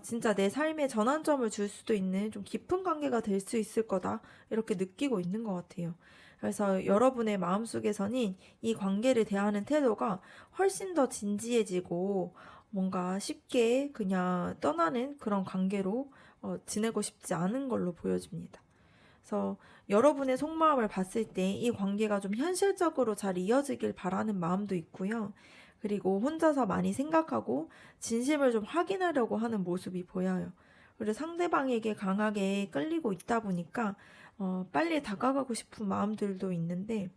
진짜 내 삶에 전환점을 줄 수도 있는 좀 깊은 관계가 될 수 있을 거다. 이렇게 느끼고 있는 것 같아요. 그래서 여러분의 마음속에서는 이 관계를 대하는 태도가 훨씬 더 진지해지고 뭔가 쉽게 그냥 떠나는 그런 관계로 지내고 싶지 않은 걸로 보여집니다. 그래서 여러분의 속마음을 봤을 때 이 관계가 좀 현실적으로 잘 이어지길 바라는 마음도 있고요. 그리고 혼자서 많이 생각하고 진심을 좀 확인하려고 하는 모습이 보여요. 그리고 상대방에게 강하게 끌리고 있다 보니까 빨리 다가가고 싶은 마음들도 있는데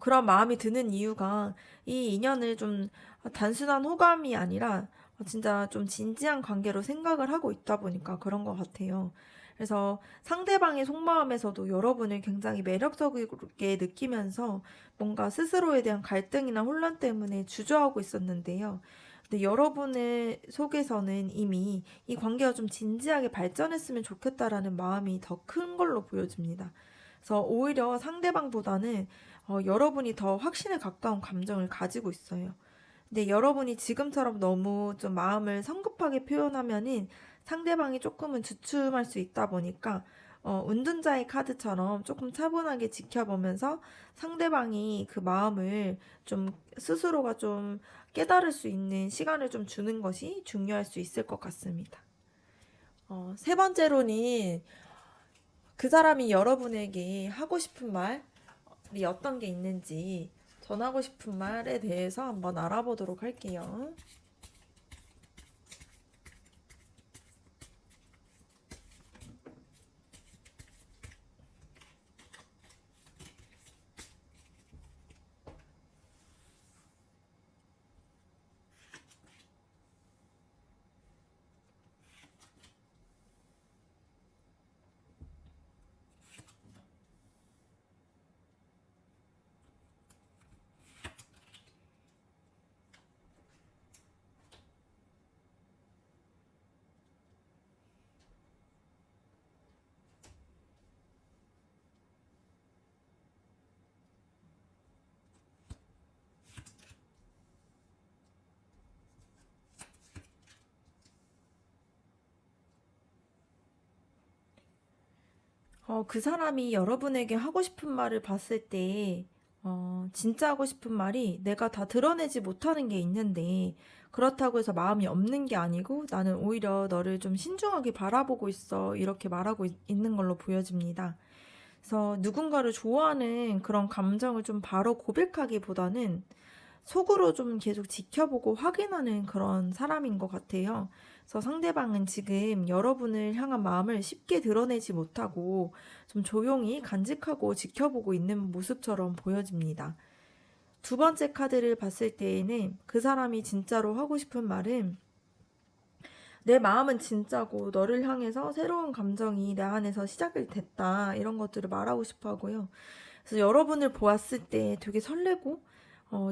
그런 마음이 드는 이유가 이 인연을 좀 단순한 호감이 아니라 진짜 좀 진지한 관계로 생각을 하고 있다 보니까 그런 것 같아요. 그래서 상대방의 속마음에서도 여러분을 굉장히 매력적이게 느끼면서 뭔가 스스로에 대한 갈등이나 혼란 때문에 주저하고 있었는데요. 근데 여러분의 속에서는 이미 이 관계가 좀 진지하게 발전했으면 좋겠다라는 마음이 더 큰 걸로 보여집니다. 그래서 오히려 상대방보다는 여러분이 더 확신에 가까운 감정을 가지고 있어요. 근데 여러분이 지금처럼 너무 좀 마음을 성급하게 표현하면은 상대방이 조금은 주춤할 수 있다 보니까 운둔자의 카드처럼 조금 차분하게 지켜보면서 상대방이 그 마음을 좀 스스로가 좀 깨달을 수 있는 시간을 좀 주는 것이 중요할 수 있을 것 같습니다. 세 번째로는 그 사람이 여러분에게 하고 싶은 말이 어떤 게 있는지 전하고 싶은 말에 대해서 한번 알아보도록 할게요. 그 사람이 여러분에게 하고 싶은 말을 봤을 때, 진짜 하고 싶은 말이 내가 다 드러내지 못하는 게 있는데, 그렇다고 해서 마음이 없는 게 아니고, 나는 오히려 너를 좀 신중하게 바라보고 있어. 이렇게 말하고 있는 걸로 보여집니다. 그래서 누군가를 좋아하는 그런 감정을 좀 바로 고백하기보다는 속으로 좀 계속 지켜보고 확인하는 그런 사람인 것 같아요. 그래서 상대방은 지금 여러분을 향한 마음을 쉽게 드러내지 못하고 좀 조용히 간직하고 지켜보고 있는 모습처럼 보여집니다. 두 번째 카드를 봤을 때에는 그 사람이 진짜로 하고 싶은 말은 내 마음은 진짜고 너를 향해서 새로운 감정이 내 안에서 시작이 됐다. 이런 것들을 말하고 싶어 하고요. 그래서 여러분을 보았을 때 되게 설레고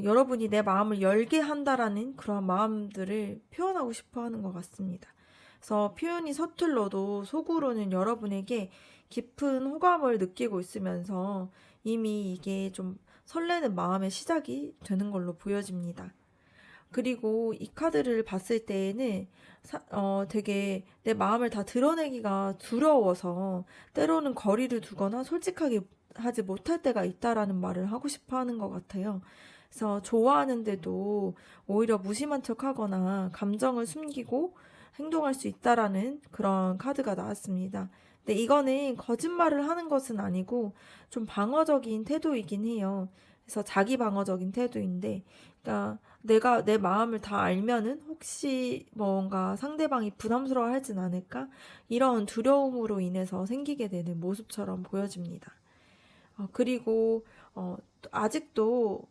여러분이 내 마음을 열게 한다라는 그런 마음들을 표현하고 싶어 하는 것 같습니다. 그래서 표현이 서툴러도 속으로는 여러분에게 깊은 호감을 느끼고 있으면서 이미 이게 좀 설레는 마음의 시작이 되는 걸로 보여집니다. 그리고 이 카드를 봤을 때에는 되게 내 마음을 다 드러내기가 두려워서 때로는 거리를 두거나 솔직하게 하지 못할 때가 있다라는 말을 하고 싶어 하는 것 같아요. 그래서 좋아하는데도 오히려 무심한 척 하거나 감정을 숨기고 행동할 수 있다라는 그런 카드가 나왔습니다. 근데 이거는 거짓말을 하는 것은 아니고 좀 방어적인 태도이긴 해요. 그래서 자기 방어적인 태도인데, 그러니까 내가 내 마음을 다 알면은 혹시 뭔가 상대방이 부담스러워 하진 않을까? 이런 두려움으로 인해서 생기게 되는 모습처럼 보여집니다. 그리고 아직도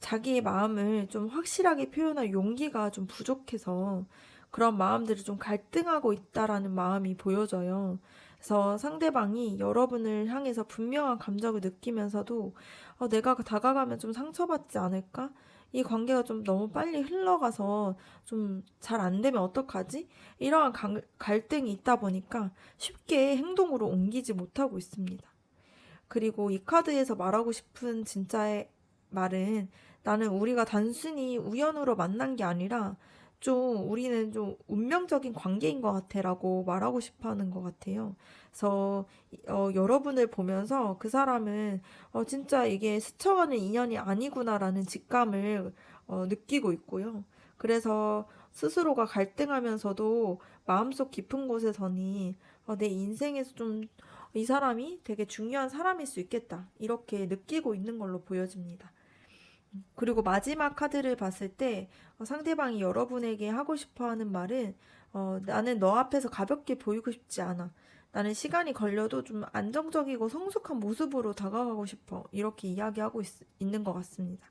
자기의 마음을 좀 확실하게 표현할 용기가 좀 부족해서 그런 마음들이 좀 갈등하고 있다라는 마음이 보여져요. 그래서 상대방이 여러분을 향해서 분명한 감정을 느끼면서도 내가 다가가면 좀 상처받지 않을까? 이 관계가 좀 너무 빨리 흘러가서 좀 잘 안 되면 어떡하지? 이러한 갈등이 있다 보니까 쉽게 행동으로 옮기지 못하고 있습니다. 그리고 이 카드에서 말하고 싶은 진짜의 말은 나는 우리가 단순히 우연으로 만난 게 아니라 좀 우리는 좀 운명적인 관계인 것 같아라고 말하고 싶어 하는 것 같아요. 그래서 여러분을 보면서 그 사람은 진짜 이게 스쳐가는 인연이 아니구나라는 직감을 느끼고 있고요. 그래서 스스로가 갈등하면서도 마음속 깊은 곳에서는 내 인생에서 좀 이 사람이 되게 중요한 사람일 수 있겠다. 이렇게 느끼고 있는 걸로 보여집니다. 그리고 마지막 카드를 봤을 때 상대방이 여러분에게 하고 싶어 하는 말은 나는 너 앞에서 가볍게 보이고 싶지 않아. 나는 시간이 걸려도 좀 안정적이고 성숙한 모습으로 다가가고 싶어. 이렇게 이야기하고 있는 것 같습니다.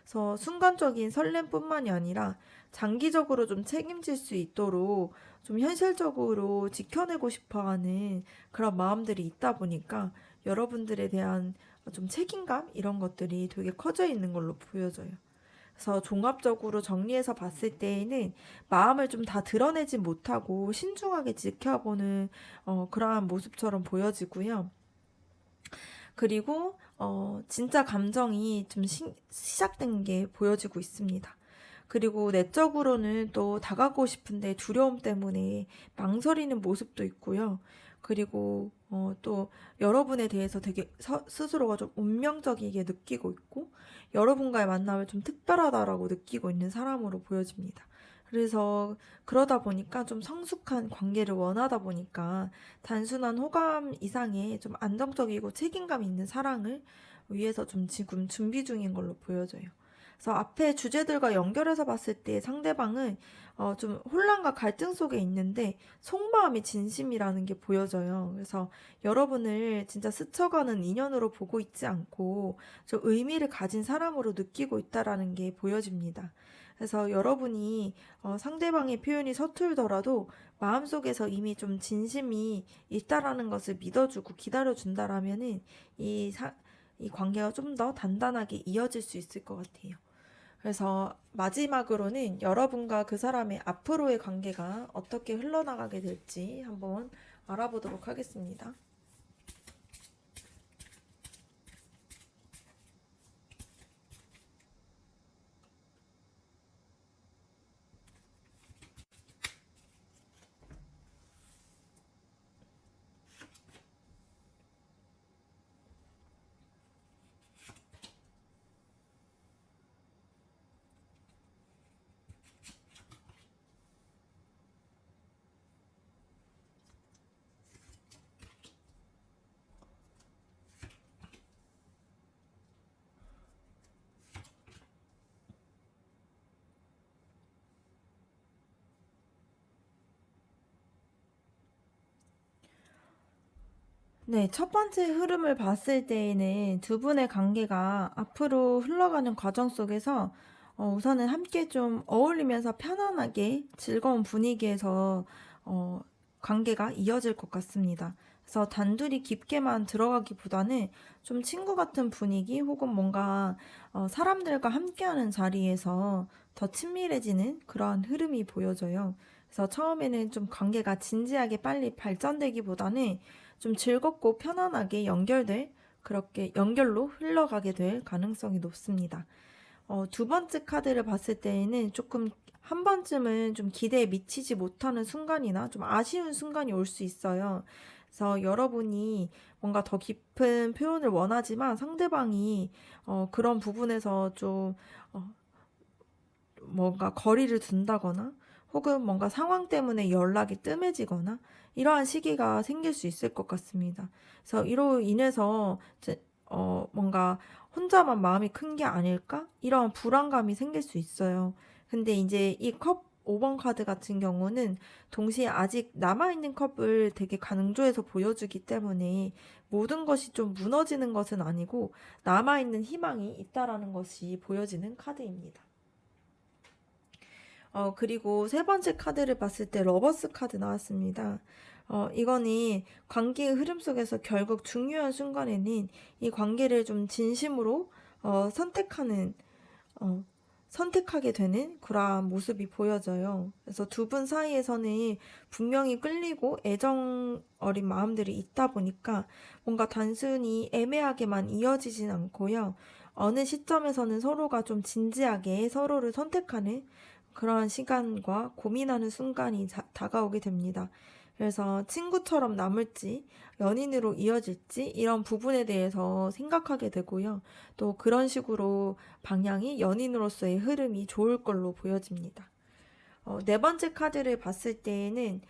그래서 순간적인 설렘뿐만이 아니라 장기적으로 좀 책임질 수 있도록 좀 현실적으로 지켜내고 싶어 하는 그런 마음들이 있다 보니까 여러분들에 대한 좀 책임감? 이런 것들이 되게 커져 있는 걸로 보여져요. 그래서 종합적으로 정리해서 봤을 때에는 마음을 좀 다 드러내지 못하고 신중하게 지켜보는 그러한 모습처럼 보여지고요. 그리고 진짜 감정이 좀 시작된 게 보여지고 있습니다. 그리고 내적으로는 또 다가가고 싶은데 두려움 때문에 망설이는 모습도 있고요. 그리고 또 여러분에 대해서 되게 스스로가 좀 운명적이게 느끼고 있고 여러분과의 만남을 좀 특별하다라고 느끼고 있는 사람으로 보여집니다. 그래서 그러다 보니까 좀 성숙한 관계를 원하다 보니까 단순한 호감 이상의 좀 안정적이고 책임감 있는 사랑을 위해서 좀 지금 준비 중인 걸로 보여져요. 그래서 앞에 주제들과 연결해서 봤을 때 상대방은 좀 혼란과 갈등 속에 있는데 속마음이 진심이라는 게 보여져요. 그래서 여러분을 진짜 스쳐가는 인연으로 보고 있지 않고 좀 의미를 가진 사람으로 느끼고 있다라는 게 보여집니다. 그래서 여러분이 상대방의 표현이 서툴더라도 마음속에서 이미 좀 진심이 있다라는 것을 믿어주고 기다려준다라면은 이 관계가 좀 더 단단하게 이어질 수 있을 것 같아요. 그래서 마지막으로는 여러분과 그 사람의 앞으로의 관계가 어떻게 흘러나가게 될지 한번 알아보도록 하겠습니다. 네, 첫 번째 흐름을 봤을 때에는 두 분의 관계가 앞으로 흘러가는 과정 속에서 우선은 함께 좀 어울리면서 편안하게 즐거운 분위기에서 어, 관계가 이어질 것 같습니다. 그래서 단둘이 깊게만 들어가기보다는 좀 친구 같은 분위기 혹은 뭔가 사람들과 함께하는 자리에서 더 친밀해지는 그러한 흐름이 보여져요. 그래서 처음에는 좀 관계가 진지하게 빨리 발전되기보다는 좀 즐겁고 편안하게 그렇게 연결로 흘러가게 될 가능성이 높습니다. 두 번째 카드를 봤을 때에는 조금 한 번쯤은 좀 기대에 미치지 못하는 순간이나 좀 아쉬운 순간이 올 수 있어요. 그래서 여러분이 뭔가 더 깊은 표현을 원하지만 상대방이 그런 부분에서 좀 어, 뭔가 거리를 둔다거나 혹은 뭔가 상황 때문에 연락이 뜸해지거나 이러한 시기가 생길 수 있을 것 같습니다. 그래서 이로 인해서 뭔가 혼자만 마음이 큰 게 아닐까? 이런 불안감이 생길 수 있어요. 근데 이제 이 컵 5번 카드 같은 경우는 동시에 아직 남아있는 컵을 되게 강조해서 보여주기 때문에 모든 것이 좀 무너지는 것은 아니고 남아있는 희망이 있다라는 것이 보여지는 카드입니다. 그리고 세 번째 카드를 봤을 때 러버스 카드 나왔습니다. 이거는 관계의 흐름 속에서 결국 중요한 순간에는 이 관계를 좀 진심으로 선택하는, 어, 선택하게 되는 그러한 모습이 보여져요. 그래서 두 분 사이에서는 분명히 끌리고 애정 어린 마음들이 있다 보니까 뭔가 단순히 애매하게만 이어지진 않고요. 어느 시점에서는 서로가 좀 진지하게 서로를 선택하는 그러한 시간과 고민하는 순간이 다가오게 됩니다. 그래서 친구처럼 남을지 연인으로 이어질지 이런 부분에 대해서 생각하게 되고요. 또 그런 식으로 방향이 연인으로서의 흐름이 좋을 걸로 보여집니다. 네 번째 카드를 봤을 때에는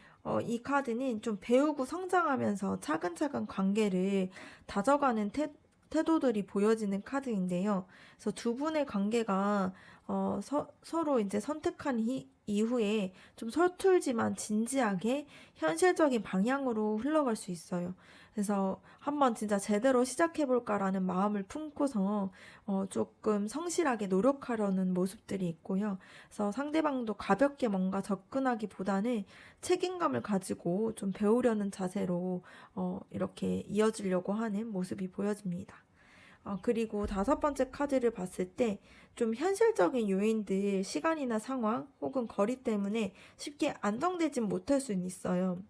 이 카드는 좀 배우고 성장하면서 차근차근 관계를 다져가는 태도들이 보여지는 카드인데요. 그래서 두 분의 관계가 서로 이제 선택한 이후에 좀 서툴지만 진지하게 현실적인 방향으로 흘러갈 수 있어요. 그래서 한번 진짜 제대로 시작해볼까라는 마음을 품고서 조금 성실하게 노력하려는 모습들이 있고요. 그래서 상대방도 가볍게 뭔가 접근하기보다는 책임감을 가지고 좀 배우려는 자세로 이렇게 이어지려고 하는 모습이 보여집니다. 그리고 다섯 번째 카드를 봤을 때 좀 현실적인 요인들, 시간이나 상황 혹은 거리 때문에 쉽게 안정되진 못할 수는 있어요.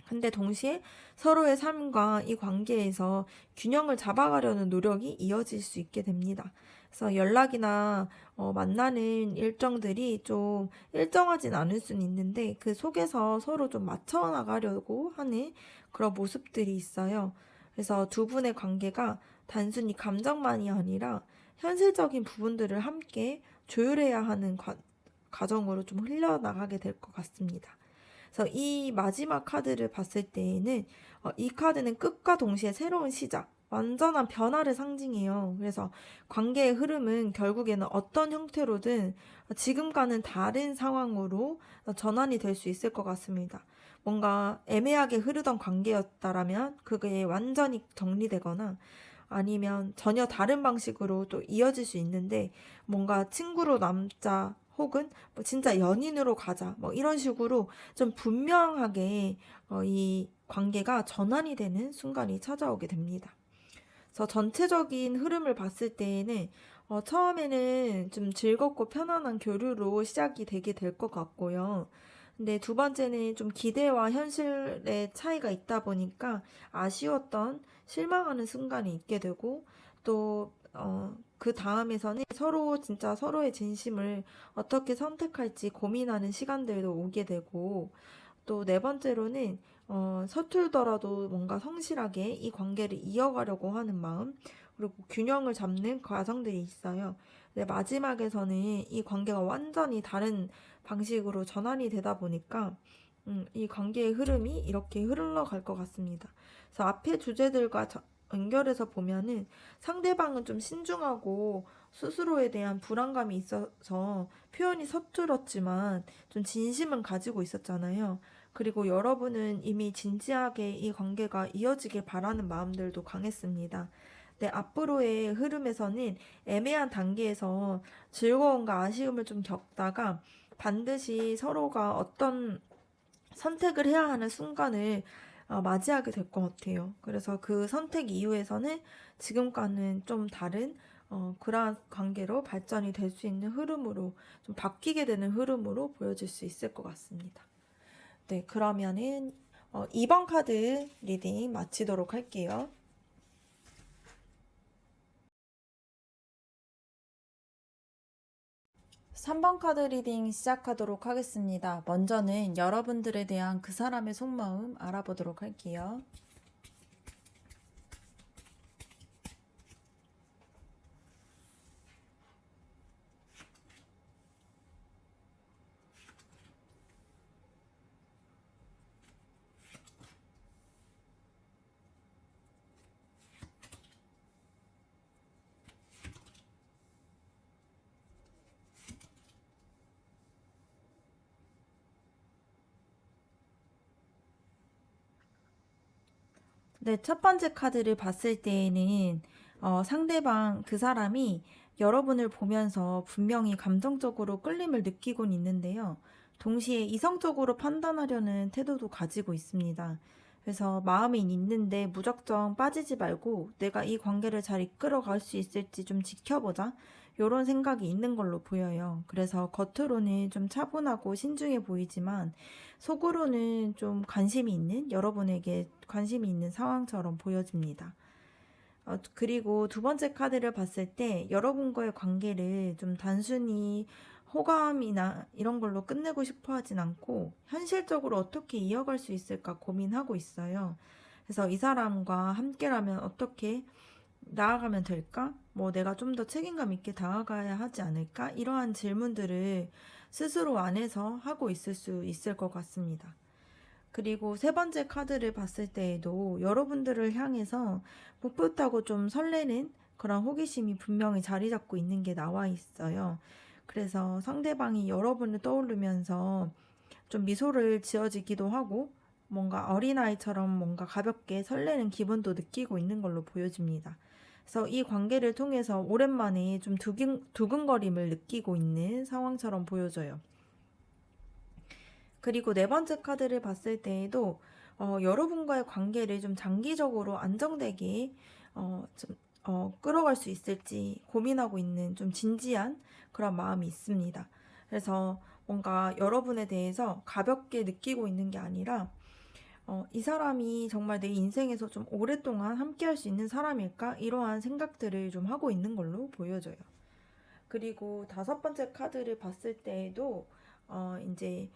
근데 동시에 서로의 삶과 이 관계에서 균형을 잡아가려는 노력이 이어질 수 있게 됩니다. 그래서 연락이나 만나는 일정들이 좀 일정하진 않을 수는 있는데 그 속에서 서로 좀 맞춰 나가려고 하는 그런 모습들이 있어요. 그래서 두 분의 관계가 단순히 감정만이 아니라 현실적인 부분들을 함께 조율해야 하는 과정으로 좀 흘러나가게 될 것 같습니다. 그래서 이 마지막 카드를 봤을 때에는 이 카드는 끝과 동시에 새로운 시작, 완전한 변화를 상징해요. 그래서 관계의 흐름은 결국에는 어떤 형태로든 지금과는 다른 상황으로 전환이 될 수 있을 것 같습니다. 뭔가 애매하게 흐르던 관계였다라면 그게 완전히 정리되거나 아니면 전혀 다른 방식으로 또 이어질 수 있는데 뭔가 친구로 남자 혹은 뭐 진짜 연인으로 가자 뭐 이런 식으로 좀 분명하게 이 관계가 전환이 되는 순간이 찾아오게 됩니다. 그래서 전체적인 흐름을 봤을 때에는 처음에는 좀 즐겁고 편안한 교류로 시작이 되게 될 것 같고요. 근데 두 번째는 좀 기대와 현실의 차이가 있다 보니까 아쉬웠던 실망하는 순간이 있게 되고 또 그 다음에서는 서로 진짜 서로의 진심을 어떻게 선택할지 고민하는 시간들도 오게 되고 또 네 번째로는 서툴더라도 뭔가 성실하게 이 관계를 이어가려고 하는 마음, 그리고 균형을 잡는 과정들이 있어요. 근데 마지막에서는 이 관계가 완전히 다른 방식으로 전환이 되다 보니까 이 관계의 흐름이 이렇게 흘러갈 것 같습니다. 그래서 앞의 주제들과 연결해서 보면은 상대방은 좀 신중하고 스스로에 대한 불안감이 있어서 표현이 서툴었지만 좀 진심은 가지고 있었잖아요. 그리고 여러분은 이미 진지하게 이 관계가 이어지길 바라는 마음들도 강했습니다. 네, 앞으로의 흐름에서는 애매한 단계에서 즐거움과 아쉬움을 좀 겪다가 반드시 서로가 어떤 선택을 해야 하는 순간을 맞이하게 될 것 같아요. 그래서 그 선택 이후에서는 지금과는 좀 다른 그러한 관계로 발전이 될 수 있는 흐름으로 좀 바뀌게 되는 흐름으로 보여질 수 있을 것 같습니다. 네, 그러면은 2번 카드 리딩 마치도록 할게요. 3번 카드 리딩 시작하도록 하겠습니다. 먼저는 여러분들에 대한 그 사람의 속마음 알아보도록 할게요. 네, 첫 번째 카드를 봤을 때에는 상대방 그 사람이 여러분을 보면서 분명히 감정적으로 끌림을 느끼곤 있는데요. 동시에 이성적으로 판단하려는 태도도 가지고 있습니다. 그래서 마음이 있는데 무작정 빠지지 말고 내가 이 관계를 잘 이끌어 갈 수 있을지 좀 지켜보자. 이런 생각이 있는 걸로 보여요. 그래서 겉으로는 좀 차분하고 신중해 보이지만 속으로는 좀 관심이 있는, 여러분에게 관심이 있는 상황처럼 보여집니다. 그리고 두 번째 카드를 봤을 때 여러분과의 관계를 좀 단순히 호감이나 이런 걸로 끝내고 싶어 하진 않고 현실적으로 어떻게 이어갈 수 있을까 고민하고 있어요. 그래서 이 사람과 함께라면 어떻게 나아가면 될까? 뭐 내가 좀 더 책임감 있게 다가가야 하지 않을까? 이러한 질문들을 스스로 안에서 하고 있을 수 있을 것 같습니다. 그리고 세 번째 카드를 봤을 때에도 여러분들을 향해서 풋풋하고 좀 설레는 그런 호기심이 분명히 자리 잡고 있는 게 나와 있어요. 그래서 상대방이 여러분을 떠오르면서 좀 미소를 지어지기도 하고 뭔가 어린아이처럼 뭔가 가볍게 설레는 기분도 느끼고 있는 걸로 보여집니다. 그래서 이 관계를 통해서 오랜만에 좀 두근거림을 느끼고 있는 상황처럼 보여져요. 그리고 네 번째 카드를 봤을 때에도 여러분과의 관계를 좀 장기적으로 안정되게 끌어갈 수 있을지 고민하고 있는 좀 진지한 그런 마음이 있습니다. 그래서 뭔가 여러분에 대해서 가볍게 느끼고 있는 게 아니라 이 사람이 정말 내 인생에서 좀 오랫동안 함께 할 수 있는 사람일까? 이러한 생각들을 좀 하고 있는 걸로 보여져요. 그리고 다섯 번째 카드를 봤을 때에도 이제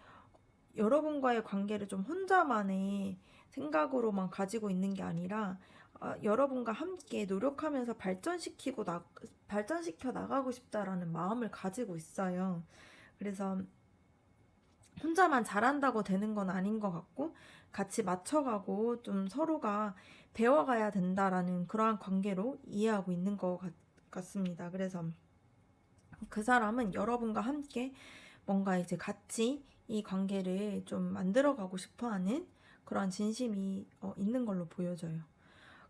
여러분과의 관계를 좀 혼자만의 생각으로만 가지고 있는 게 아니라 여러분과 함께 노력하면서 발전시켜 나가고 싶다라는 마음을 가지고 있어요. 그래서 혼자만 잘한다고 되는 건 아닌 것 같고 같이 맞춰가고 좀 서로가 배워가야 된다라는 그러한 관계로 이해하고 있는 것 같습니다. 그래서 그 사람은 여러분과 함께 뭔가 이제 같이 이 관계를 좀 만들어가고 싶어 하는 그런 진심이 있는 걸로 보여져요.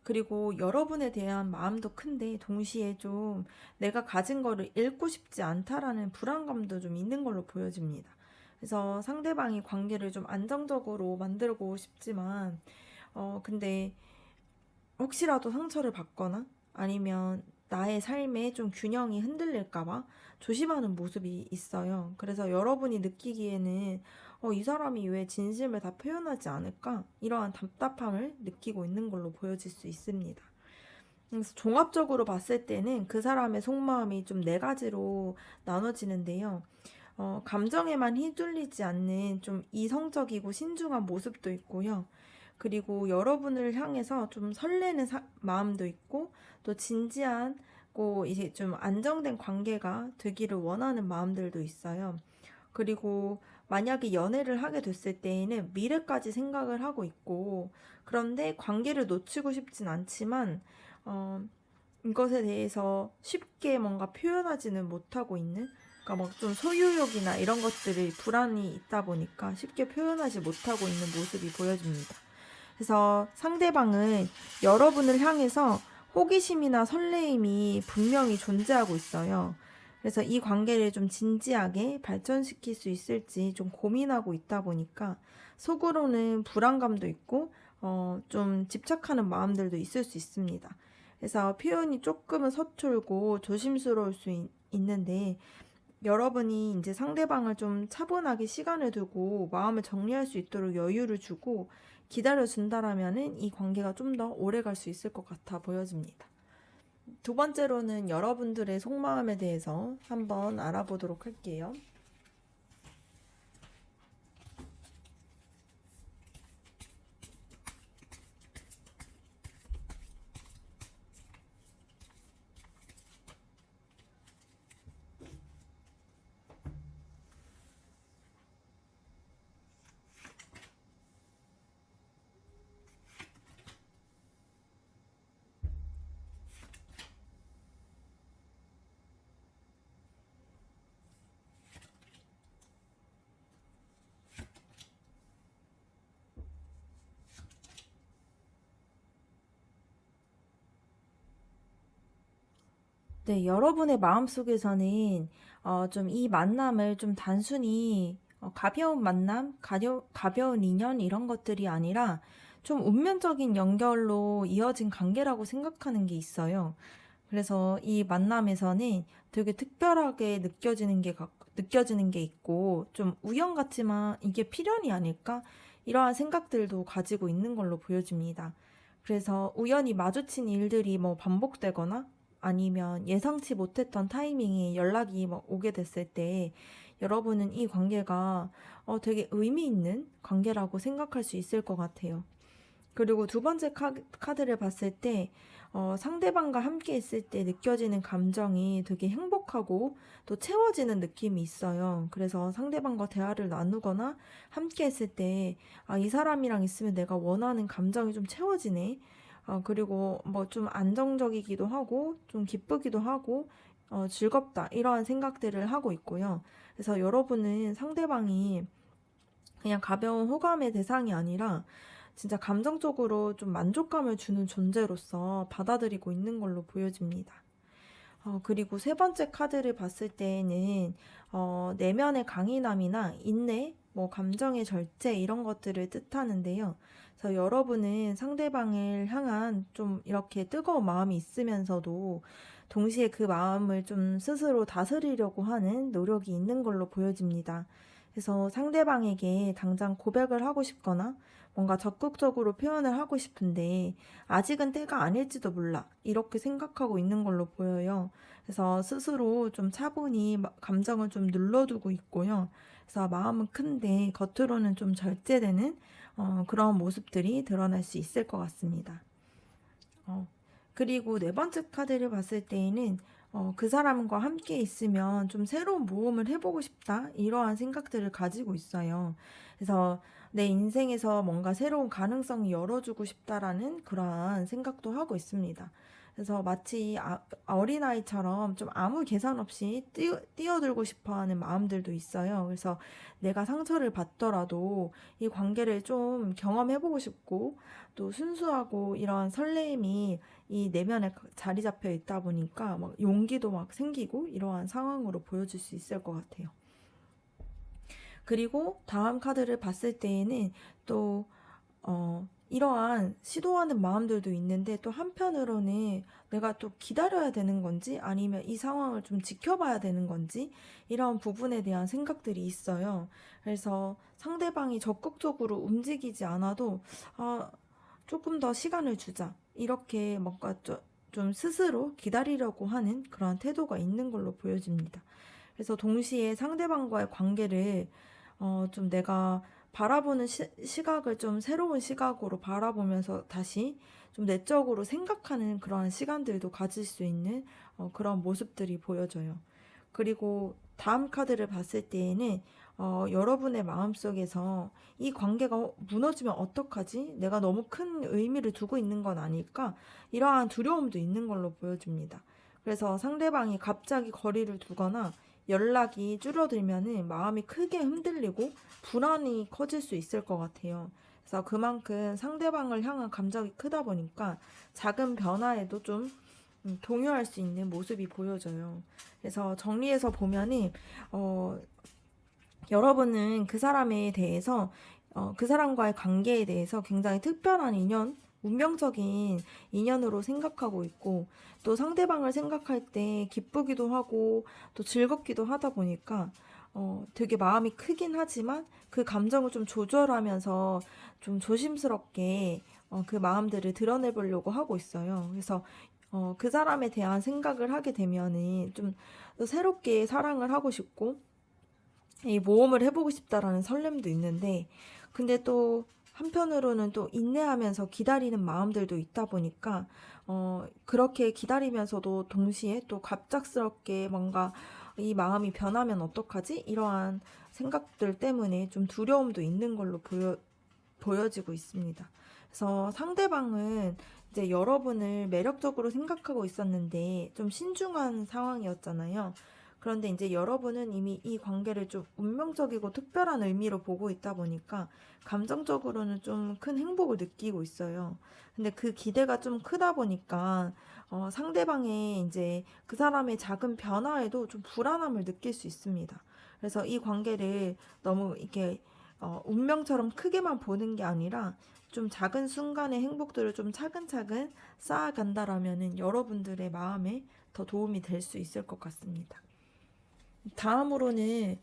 그리고 여러분에 대한 마음도 큰데 동시에 좀 내가 가진 거를 잃고 싶지 않다라는 불안감도 좀 있는 걸로 보여집니다. 그래서 상대방이 관계를 좀 안정적으로 만들고 싶지만 근데 혹시라도 상처를 받거나 아니면 나의 삶에 좀 균형이 흔들릴까봐 조심하는 모습이 있어요. 그래서 여러분이 느끼기에는 이 사람이 왜 진심을 다 표현하지 않을까? 이러한 답답함을 느끼고 있는 걸로 보여질 수 있습니다. 그래서 종합적으로 봤을 때는 그 사람의 속마음이 좀 네 가지로 나눠지는데요. 감정에만 휘둘리지 않는 좀 이성적이고 신중한 모습도 있고요. 그리고 여러분을 향해서 좀 설레는 마음도 있고 또 진지하고 이제 좀 안정된 관계가 되기를 원하는 마음들도 있어요. 그리고 만약에 연애를 하게 됐을 때에는 미래까지 생각을 하고 있고 그런데 관계를 놓치고 싶진 않지만 이것에 대해서 쉽게 뭔가 표현하지는 못하고 있는 그러니까 막 좀 소유욕이나 이런 것들이 불안이 있다 보니까 쉽게 표현하지 못하고 있는 모습이 보여집니다. 그래서 상대방은 여러분을 향해서 호기심이나 설레임이 분명히 존재하고 있어요. 그래서 이 관계를 좀 진지하게 발전시킬 수 있을지 좀 고민하고 있다 보니까 속으로는 불안감도 있고 좀 집착하는 마음들도 있을 수 있습니다. 그래서 표현이 조금은 서툴고 조심스러울 수 있는데 여러분이 이제 상대방을 좀 차분하게 시간을 두고 마음을 정리할 수 있도록 여유를 주고 기다려 준다라면은 이 관계가 좀 더 오래 갈 수 있을 것 같아 보여집니다. 두 번째로는 여러분들의 속마음에 대해서 한번 알아보도록 할게요. 네, 여러분의 마음속에서는 좀 이 만남을 좀 단순히 가벼운 만남, 가벼운 인연 이런 것들이 아니라 좀 운명적인 연결로 이어진 관계라고 생각하는 게 있어요. 그래서 이 만남에서는 되게 특별하게 느껴지는 게 있고 좀 우연 같지만 이게 필연이 아닐까? 이러한 생각들도 가지고 있는 걸로 보여집니다. 그래서 우연히 마주친 일들이 뭐 반복되거나 아니면 예상치 못했던 타이밍에 연락이 뭐 오게 됐을 때 여러분은 이 관계가 되게 의미 있는 관계라고 생각할 수 있을 것 같아요. 그리고 두 번째 카드를 봤을 때 상대방과 함께 있을 때 느껴지는 감정이 되게 행복하고 또 채워지는 느낌이 있어요. 그래서 상대방과 대화를 나누거나 함께 했을 때, 이 사람이랑 있으면 내가 원하는 감정이 좀 채워지네. 그리고 뭐 좀 안정적이기도 하고 좀 기쁘기도 하고 즐겁다 이러한 생각들을 하고 있고요. 그래서 여러분은 상대방이 그냥 가벼운 호감의 대상이 아니라 진짜 감정적으로 좀 만족감을 주는 존재로서 받아들이고 있는 걸로 보여집니다. 그리고 세 번째 카드를 봤을 때에는 내면의 강인함이나 인내, 뭐 감정의 절제 이런 것들을 뜻하는데요. 그래서 여러분은 상대방을 향한 좀 이렇게 뜨거운 마음이 있으면서도 동시에 그 마음을 좀 스스로 다스리려고 하는 노력이 있는 걸로 보여집니다. 그래서 상대방에게 당장 고백을 하고 싶거나 뭔가 적극적으로 표현을 하고 싶은데 아직은 때가 아닐지도 몰라 이렇게 생각하고 있는 걸로 보여요. 그래서 스스로 좀 차분히 감정을 좀 눌러두고 있고요. 그래서 마음은 큰데 겉으로는 좀 절제되는 그런 모습들이 드러날 수 있을 것 같습니다. 어, 그리고 네 번째 카드를 봤을 때에는 그 사람과 함께 있으면 좀 새로운 모험을 해보고 싶다 이러한 생각들을 가지고 있어요. 그래서 내 인생에서 뭔가 새로운 가능성이 열어주고 싶다라는 그러한 생각도 하고 있습니다. 그래서 마치 어린아이처럼 좀 아무 계산 없이 뛰어들고 싶어 하는 마음들도 있어요. 그래서 내가 상처를 받더라도 이 관계를 좀 경험해보고 싶고 또 순수하고 이런 설레임이 이 내면에 자리 잡혀 있다 보니까 막 용기도 막 생기고 이러한 상황으로 보여줄 수 있을 것 같아요. 그리고 다음 카드를 봤을 때에는 또 이러한 시도하는 마음들도 있는데 또 한편으로는 내가 또 기다려야 되는 건지 아니면 이 상황을 좀 지켜봐야 되는 건지 이런 부분에 대한 생각들이 있어요. 그래서 상대방이 적극적으로 움직이지 않아도 아, 조금 더 시간을 주자. 이렇게 뭔가 좀 스스로 기다리려고 하는 그런 태도가 있는 걸로 보여집니다. 그래서 동시에 상대방과의 관계를 좀 내가 바라보는 시각을 좀 새로운 시각으로 바라보면서 다시 좀 내적으로 생각하는 그런 시간들도 가질 수 있는 그런 모습들이 보여져요. 그리고 다음 카드를 봤을 때에는 여러분의 마음속에서 이 관계가 무너지면 어떡하지? 내가 너무 큰 의미를 두고 있는 건 아닐까? 이러한 두려움도 있는 걸로 보여집니다. 그래서 상대방이 갑자기 거리를 두거나 연락이 줄어들면은 마음이 크게 흔들리고 불안이 커질 수 있을 것 같아요. 그래서 그만큼 상대방을 향한 감정이 크다 보니까 작은 변화에도 좀 동요할 수 있는 모습이 보여져요. 그래서 정리해서 보면은 어, 여러분은 그 사람에 대해서 그 사람과의 관계에 대해서 굉장히 특별한 인연, 운명적인 인연으로 생각하고 있고 또 상대방을 생각할 때 기쁘기도 하고 또 즐겁기도 하다 보니까 되게 마음이 크긴 하지만 그 감정을 좀 조절하면서 좀 조심스럽게 그 마음들을 드러내보려고 하고 있어요. 그래서 그 사람에 대한 생각을 하게 되면은 좀 새롭게 사랑을 하고 싶고 이 모험을 해보고 싶다라는 설렘도 있는데, 근데 또 한편으로는 또 인내하면서 기다리는 마음들도 있다 보니까, 그렇게 기다리면서도 동시에 또 갑작스럽게 뭔가 이 마음이 변하면 어떡하지? 이러한 생각들 때문에 좀 두려움도 있는 걸로 보여지고 있습니다. 그래서 상대방은 이제 여러분을 매력적으로 생각하고 있었는데 좀 신중한 상황이었잖아요. 그런데 이제 여러분은 이미 이 관계를 좀 운명적이고 특별한 의미로 보고 있다 보니까 감정적으로는 좀 큰 행복을 느끼고 있어요. 근데 그 기대가 좀 크다 보니까 상대방의 이제 그 사람의 작은 변화에도 좀 불안함을 느낄 수 있습니다. 그래서 이 관계를 너무 이렇게 운명처럼 크게만 보는 게 아니라 좀 작은 순간의 행복들을 좀 차근차근 쌓아간다라면은 여러분들의 마음에 더 도움이 될 수 있을 것 같습니다. 다음으로는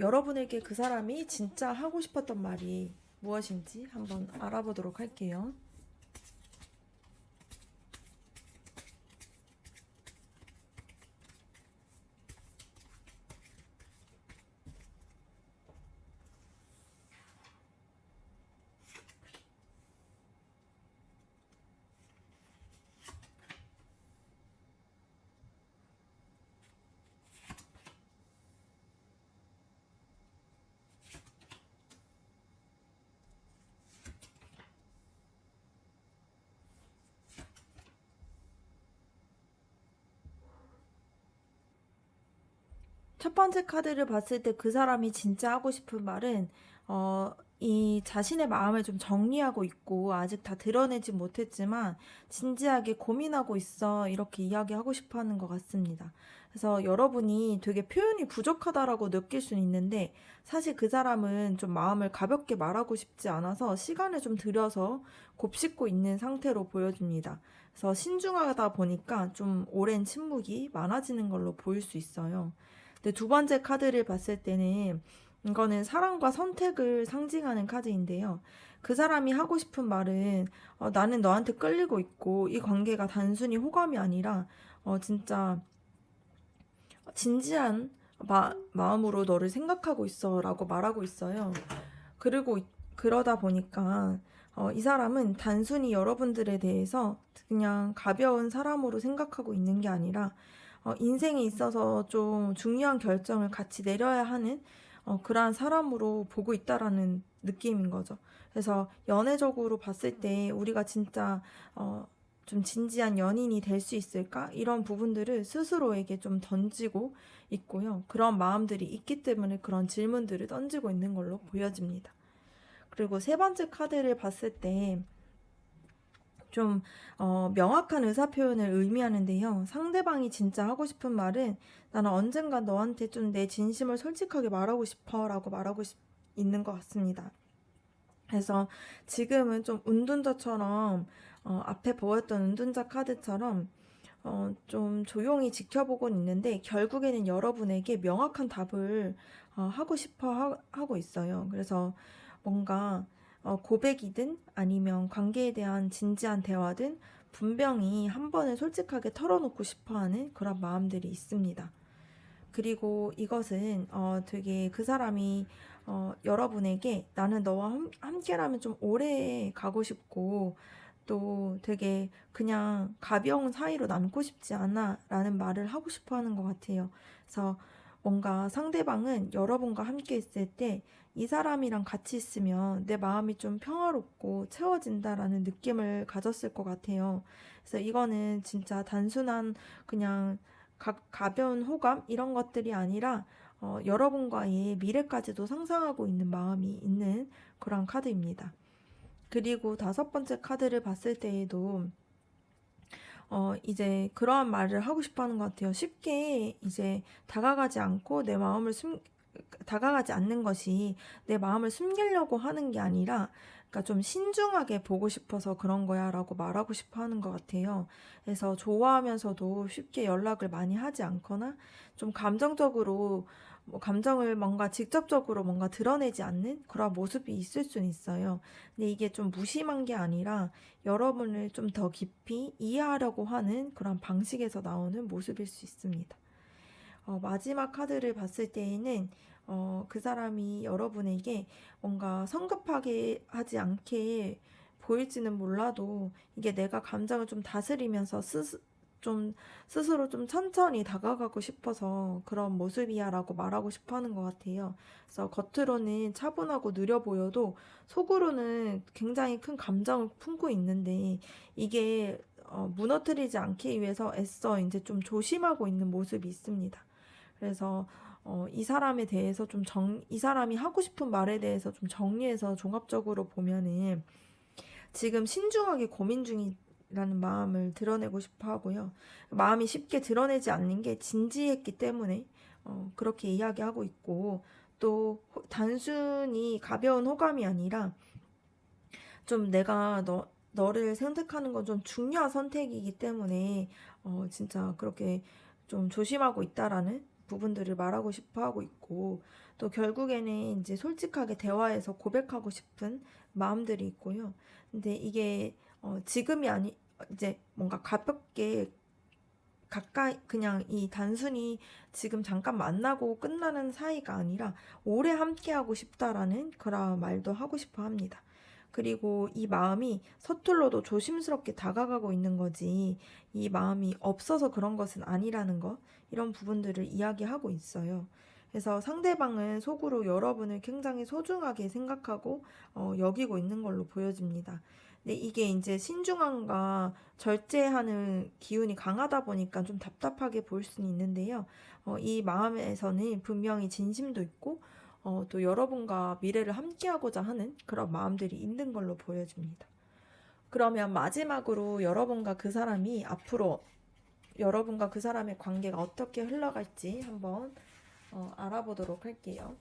여러분에게 그 사람이 진짜 하고 싶었던 말이 무엇인지 한번 알아보도록 할게요. 첫 번째 카드를 봤을 때 그 사람이 진짜 하고 싶은 말은, 이 자신의 마음을 좀 정리하고 있고, 아직 다 드러내지 못했지만, 진지하게 고민하고 있어. 이렇게 이야기하고 싶어 하는 것 같습니다. 그래서 여러분이 되게 표현이 부족하다라고 느낄 수는 있는데, 사실 그 사람은 좀 마음을 가볍게 말하고 싶지 않아서 시간을 좀 들여서 곱씹고 있는 상태로 보여집니다. 그래서 신중하다 보니까 좀 오랜 침묵이 많아지는 걸로 보일 수 있어요. 근데 두 번째 카드를 봤을 때는 이거는 사랑과 선택을 상징하는 카드인데요. 그 사람이 하고 싶은 말은 나는 너한테 끌리고 있고 이 관계가 단순히 호감이 아니라 진짜 진지한 마음으로 너를 생각하고 있어 라고 말하고 있어요. 그리고 그러다 보니까 이 사람은 단순히 여러분들에 대해서 그냥 가벼운 사람으로 생각하고 있는 게 아니라 인생에 있어서 좀 중요한 결정을 같이 내려야 하는 그러한 사람으로 보고 있다라는 느낌인 거죠. 그래서 연애적으로 봤을 때 우리가 진짜 좀 진지한 연인이 될 수 있을까? 이런 부분들을 스스로에게 좀 던지고 있고요. 그런 마음들이 있기 때문에 그런 질문들을 던지고 있는 걸로 보여집니다. 그리고 세 번째 카드를 봤을 때 좀 명확한 의사표현을 의미하는데요. 상대방이 진짜 하고 싶은 말은 나는 언젠가 너한테 좀 내 진심을 솔직하게 말하고 싶어 라고 있는 것 같습니다. 그래서 지금은 좀 운둔자처럼 앞에 보였던 운둔자 카드처럼 좀 조용히 지켜보곤 있는데 결국에는 여러분에게 명확한 답을 하고 싶어 하고 있어요. 그래서 뭔가 고백이든 아니면 관계에 대한 진지한 대화든 분명히 한 번은 솔직하게 털어놓고 싶어 하는 그런 마음들이 있습니다. 그리고 이것은 되게 그 사람이 여러분에게 나는 너와 함께라면 좀 오래 가고 싶고 또 되게 그냥 가벼운 사이로 남고 싶지 않아 라는 말을 하고 싶어 하는 것 같아요. 그래서 뭔가 상대방은 여러분과 함께 있을 때 이 사람이랑 같이 있으면 내 마음이 좀 평화롭고 채워진다라는 느낌을 가졌을 것 같아요. 그래서 이거는 진짜 단순한 그냥 가벼운 호감 이런 것들이 아니라 여러분과의 미래까지도 상상하고 있는 마음이 있는 그런 카드입니다. 그리고 다섯 번째 카드를 봤을 때에도 이제 그러한 말을 하고 싶어 하는 것 같아요. 쉽게 이제 다가가지 않는 것이 내 마음을 숨기려고 하는 게 아니라 그러니까 좀 신중하게 보고 싶어서 그런 거야 라고 말하고 싶어 하는 것 같아요. 그래서 좋아하면서도 쉽게 연락을 많이 하지 않거나 좀 감정적으로 감정을 뭔가 직접적으로 뭔가 드러내지 않는 그런 모습이 있을 수는 있어요. 근데 이게 좀 무심한 게 아니라 여러분을 좀 더 깊이 이해하려고 하는 그런 방식에서 나오는 모습일 수 있습니다. 마지막 카드를 봤을 때에는 그 사람이 여러분에게 뭔가 성급하게 하지 않게 보일지는 몰라도 이게 내가 감정을 좀 다스리면서 좀 스스로 좀 천천히 다가가고 싶어서 그런 모습이야 라고 말하고 싶어 하는 것 같아요. 그래서 겉으로는 차분하고 느려 보여도 속으로는 굉장히 큰 감정을 품고 있는데 이게 무너뜨리지 않기 위해서 애써 이제 좀 조심하고 있는 모습이 있습니다. 그래서 이 사람에 대해서 이 사람이 하고 싶은 말에 대해서 좀 정리해서 종합적으로 보면은 지금 신중하게 고민 중이라는 마음을 드러내고 싶어 하고요. 마음이 쉽게 드러내지 않는 게 진지했기 때문에 그렇게 이야기하고 있고 또 단순히 가벼운 호감이 아니라 좀 내가 너를 선택하는 건 좀 중요한 선택이기 때문에 진짜 그렇게 좀 조심하고 있다라는 부분들을 말하고 싶어 하고 있고 또 결국에는 이제 솔직하게 대화해서 고백하고 싶은 마음들이 있고요. 근데 이게 지금이 아니 이제 뭔가 가볍게 가까이 그냥 이 단순히 지금 잠깐 만나고 끝나는 사이가 아니라 오래 함께하고 싶다라는 그런 말도 하고 싶어 합니다. 그리고 이 마음이 서툴러도 조심스럽게 다가가고 있는 거지, 이 마음이 없어서 그런 것은 아니라는 것, 이런 부분들을 이야기하고 있어요. 그래서 상대방은 속으로 여러분을 굉장히 소중하게 생각하고 여기고 있는 걸로 보여집니다. 근데 이게 이제 신중함과 절제하는 기운이 강하다 보니까 좀 답답하게 보일 수는 있는데요. 이 마음에서는 분명히 진심도 있고 또 여러분과 미래를 함께하고자 하는 그런 마음들이 있는 걸로 보여집니다. 그러면 마지막으로 여러분과 그 사람이 앞으로 여러분과 그 사람의 관계가 어떻게 흘러갈지 한번 알아보도록 할게요.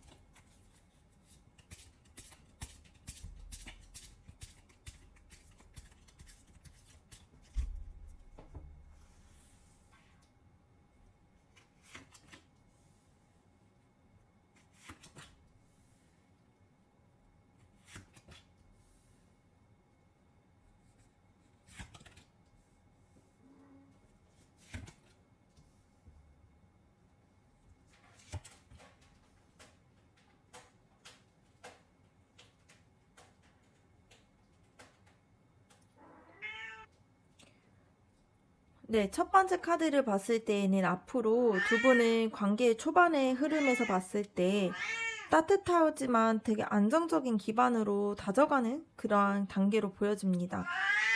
네, 첫 번째 카드를 봤을 때에는 앞으로 두 분은 관계 초반의 흐름에서 봤을 때 따뜻하지만 되게 안정적인 기반으로 다져가는 그러한 단계로 보여집니다.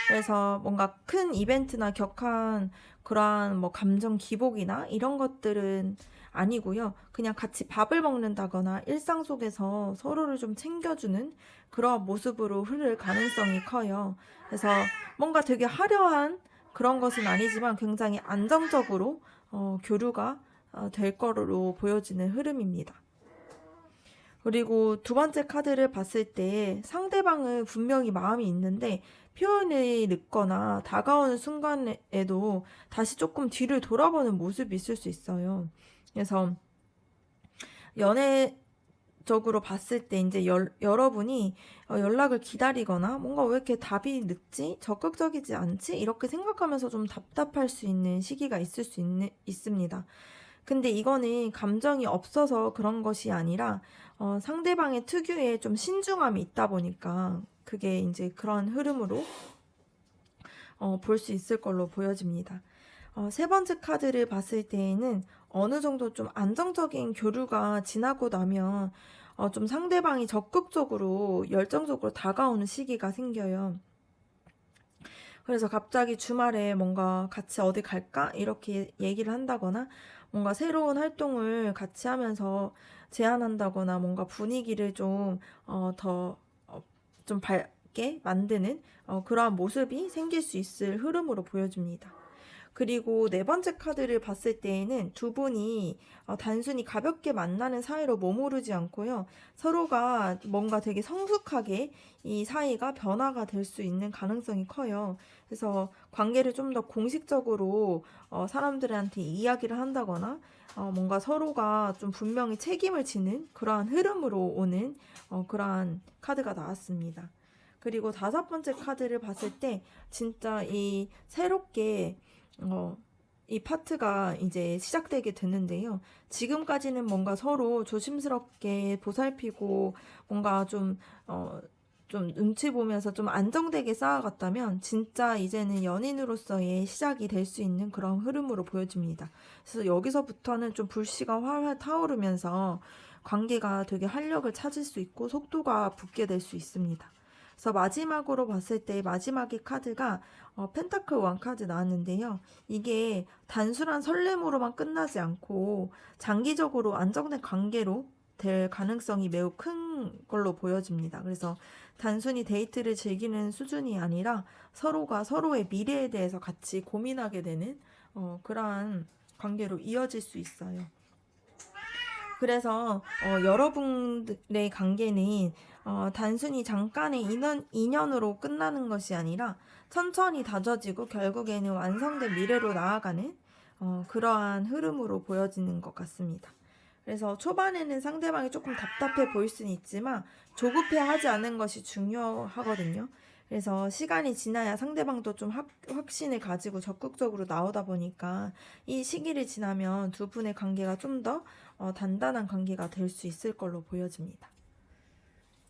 그래서 뭔가 큰 이벤트나 격한 그러한 뭐 감정 기복이나 이런 것들은 아니고요. 그냥 같이 밥을 먹는다거나 일상 속에서 서로를 좀 챙겨주는 그런 모습으로 흐를 가능성이 커요. 그래서 뭔가 되게 화려한 그런 것은 아니지만 굉장히 안정적으로 교류가 될 거로 보여지는 흐름입니다. 그리고 두 번째 카드를 봤을 때 상대방은 분명히 마음이 있는데 표현이 늦거나 다가오는 순간에도 다시 조금 뒤를 돌아보는 모습이 있을 수 있어요. 그래서 연애적으로 봤을 때 이제 여러분이 연락을 기다리거나 뭔가 왜 이렇게 답이 늦지? 적극적이지 않지? 이렇게 생각하면서 좀 답답할 수 있는 시기가 있을 수 있습니다. 근데 이거는 감정이 없어서 그런 것이 아니라 상대방의 특유의 좀 신중함이 있다 보니까 그게 이제 그런 흐름으로 볼 수 있을 걸로 보여집니다. 세 번째 카드를 봤을 때에는 어느 정도 좀 안정적인 교류가 지나고 나면 좀 상대방이 적극적으로 열정적으로 다가오는 시기가 생겨요. 그래서 갑자기 주말에 뭔가 같이 어디 갈까? 이렇게 얘기를 한다거나 뭔가 새로운 활동을 같이 하면서 제안한다거나 뭔가 분위기를 좀, 좀 밝게 만드는 그러한 모습이 생길 수 있을 흐름으로 보여집니다. 그리고 네 번째 카드를 봤을 때에는 두 분이 단순히 가볍게 만나는 사이로 머무르지 않고요. 서로가 뭔가 되게 성숙하게 이 사이가 변화가 될 수 있는 가능성이 커요. 그래서 관계를 좀 더 공식적으로 사람들한테 이야기를 한다거나 뭔가 서로가 좀 분명히 책임을 지는 그러한 흐름으로 오는 그러한 카드가 나왔습니다. 그리고 다섯 번째 카드를 봤을 때 진짜 이 새롭게 이 파트가 이제 시작되게 되는데요. 지금까지는 뭔가 서로 조심스럽게 보살피고 뭔가 좀 눈치 보면서 좀 안정되게 쌓아갔다면 진짜 이제는 연인으로서의 시작이 될 수 있는 그런 흐름으로 보여집니다. 그래서 여기서부터는 좀 불씨가 활활 타오르면서 관계가 되게 활력을 찾을 수 있고 속도가 붙게 될 수 있습니다. 그래서 마지막으로 봤을 때 마지막의 카드가 펜타클 왕 카드 나왔는데요. 이게 단순한 설렘으로만 끝나지 않고 장기적으로 안정된 관계로 될 가능성이 매우 큰 걸로 보여집니다. 그래서 단순히 데이트를 즐기는 수준이 아니라 서로가 서로의 미래에 대해서 같이 고민하게 되는 그러한 관계로 이어질 수 있어요. 그래서 여러분들의 관계는 단순히 잠깐의 인연으로 끝나는 것이 아니라 천천히 다져지고 결국에는 완성된 미래로 나아가는 그러한 흐름으로 보여지는 것 같습니다. 그래서 초반에는 상대방이 조금 답답해 보일 수는 있지만 조급해 하지 않은 것이 중요하거든요. 그래서 시간이 지나야 상대방도 좀 확신을 가지고 적극적으로 나오다 보니까 이 시기를 지나면 두 분의 관계가 좀 더 단단한 관계가 될 수 있을 걸로 보여집니다.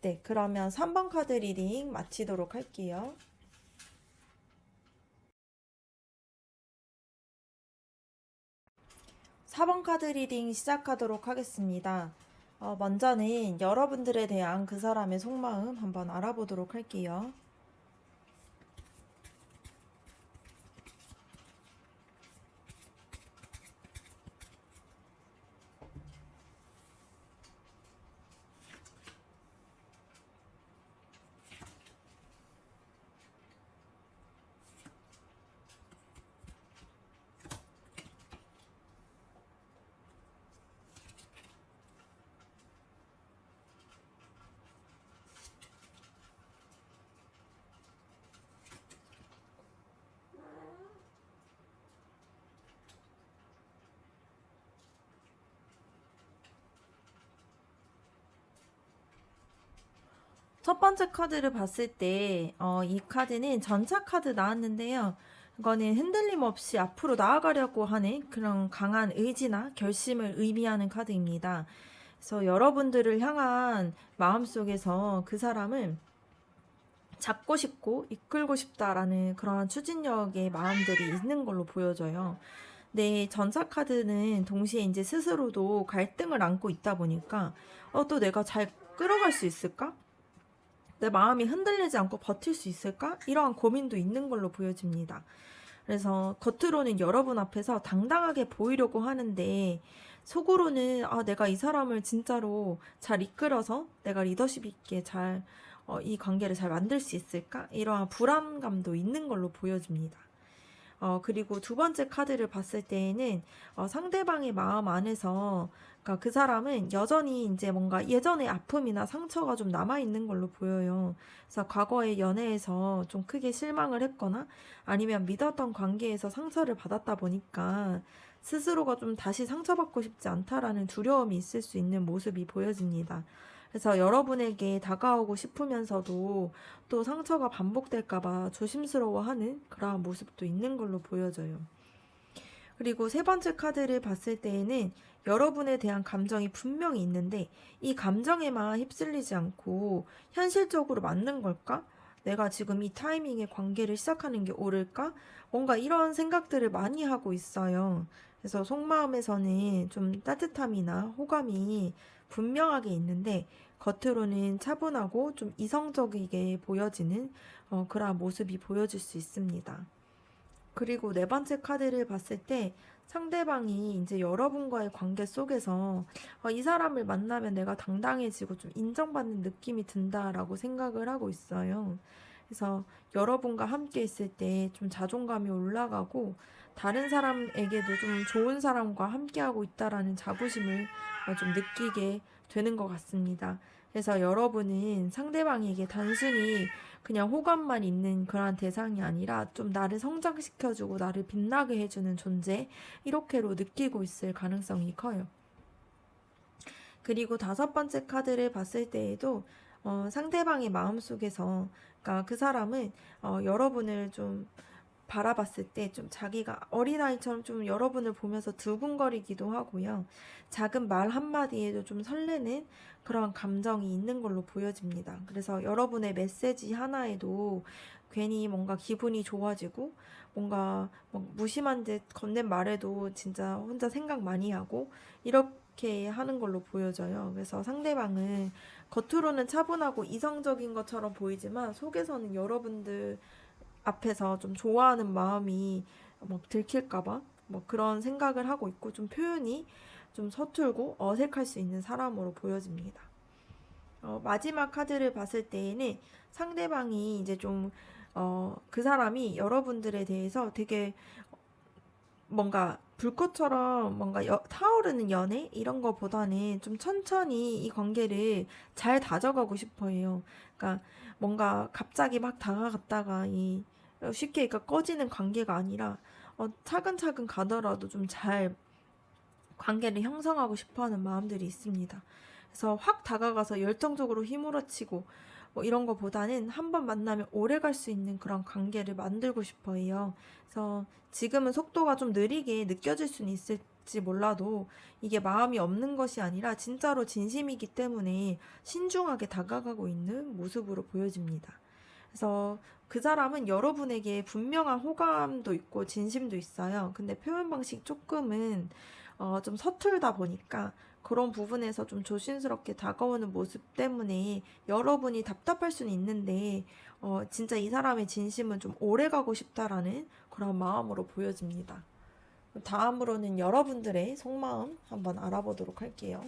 네, 그러면 3번 카드 리딩 마치도록 할게요. 4번 카드 리딩 시작하도록 하겠습니다. 먼저는 여러분들에 대한 그 사람의 속마음 한번 알아보도록 할게요. 첫 번째 카드를 봤을 때, 이 카드는 전차 카드 나왔는데요. 이거는 흔들림 없이 앞으로 나아가려고 하는 그런 강한 의지나 결심을 의미하는 카드입니다. 그래서 여러분들을 향한 마음속에서 그 사람을 잡고 싶고 이끌고 싶다라는 그런 추진력의 마음들이 있는 걸로 보여져요. 네, 전차 카드는 동시에 이제 스스로도 갈등을 안고 있다 보니까, 또 내가 잘 끌어갈 수 있을까? 내 마음이 흔들리지 않고 버틸 수 있을까? 이러한 고민도 있는 걸로 보여집니다. 그래서 겉으로는 여러분 앞에서 당당하게 보이려고 하는데 속으로는 내가 이 사람을 진짜로 잘 이끌어서 내가 리더십 있게 잘 이 관계를 잘 만들 수 있을까? 이러한 불안감도 있는 걸로 보여집니다. 그리고 두 번째 카드를 봤을 때에는 상대방의 마음 안에서 그러니까 그 사람은 여전히 이제 뭔가 예전의 아픔이나 상처가 좀 남아있는 걸로 보여요. 그래서 과거의 연애에서 좀 크게 실망을 했거나 아니면 믿었던 관계에서 상처를 받았다 보니까 스스로가 좀 다시 상처받고 싶지 않다라는 두려움이 있을 수 있는 모습이 보여집니다. 그래서 여러분에게 다가오고 싶으면서도 또 상처가 반복될까봐 조심스러워하는 그러한 모습도 있는 걸로 보여져요. 그리고 세 번째 카드를 봤을 때에는 여러분에 대한 감정이 분명히 있는데 이 감정에만 휩쓸리지 않고 현실적으로 맞는 걸까? 내가 지금 이 타이밍에 관계를 시작하는 게 옳을까? 뭔가 이런 생각들을 많이 하고 있어요. 그래서 속마음에서는 좀 따뜻함이나 호감이 분명하게 있는데 겉으로는 차분하고 좀 이성적이게 보여지는 그러한 모습이 보여질 수 있습니다. 그리고 네 번째 카드를 봤을 때 상대방이 이제 여러분과의 관계 속에서 이 사람을 만나면 내가 당당해지고 좀 인정받는 느낌이 든다라고 생각을 하고 있어요. 그래서 여러분과 함께 있을 때 좀 자존감이 올라가고 다른 사람에게도 좀 좋은 사람과 함께하고 있다라는 자부심을 좀 느끼게 되는 것 같습니다. 그래서 여러분은 상대방에게 단순히 그냥 호감만 있는 그런 대상이 아니라 좀 나를 성장시켜주고 나를 빛나게 해주는 존재, 이렇게로 느끼고 있을 가능성이 커요. 그리고 다섯 번째 카드를 봤을 때에도 상대방의 마음속에서 그러니까 그 사람은 여러분을 좀 바라봤을 때 좀 자기가 어린아이처럼 좀 여러분을 보면서 두근거리기도 하고요. 작은 말 한마디에도 좀 설레는 그런 감정이 있는 걸로 보여집니다. 그래서 여러분의 메시지 하나에도 괜히 뭔가 기분이 좋아지고 뭔가 막 무심한 듯 건넨 말에도 진짜 혼자 생각 많이 하고 이렇게 하는 걸로 보여져요. 그래서 상대방은 겉으로는 차분하고 이성적인 것처럼 보이지만 속에서는 여러분들 앞에서 좀 좋아하는 마음이 막 들킬까봐 뭐 그런 생각을 하고 있고 좀 표현이 좀 서툴고 어색할 수 있는 사람으로 보여집니다. 마지막 카드를 봤을 때에는 상대방이 이제 좀 그 사람이 여러분들에 대해서 되게 뭔가 불꽃처럼 뭔가 타오르는 연애 이런 거보다는 좀 천천히 이 관계를 잘 다져가고 싶어 해요. 그러니까 뭔가 갑자기 막 다가갔다가 이 쉽게 그러니까 꺼지는 관계가 아니라 차근차근 가더라도 좀 잘 관계를 형성하고 싶어 하는 마음들이 있습니다. 그래서 확 다가가서 열정적으로 휘몰아치고 뭐 이런 거보다는 한 번 만나면 오래 갈 수 있는 그런 관계를 만들고 싶어 해요. 그래서 지금은 속도가 좀 느리게 느껴질 수는 있을지 몰라도 이게 마음이 없는 것이 아니라 진짜로 진심이기 때문에 신중하게 다가가고 있는 모습으로 보여집니다. 그래서 그 사람은 여러분에게 분명한 호감도 있고 진심도 있어요. 근데 표현 방식이 조금은 좀 서툴다 보니까 그런 부분에서 좀 조심스럽게 다가오는 모습 때문에 여러분이 답답할 수는 있는데 진짜 이 사람의 진심은 좀 오래 가고 싶다라는 그런 마음으로 보여집니다. 다음으로는 여러분들의 속마음 한번 알아보도록 할게요.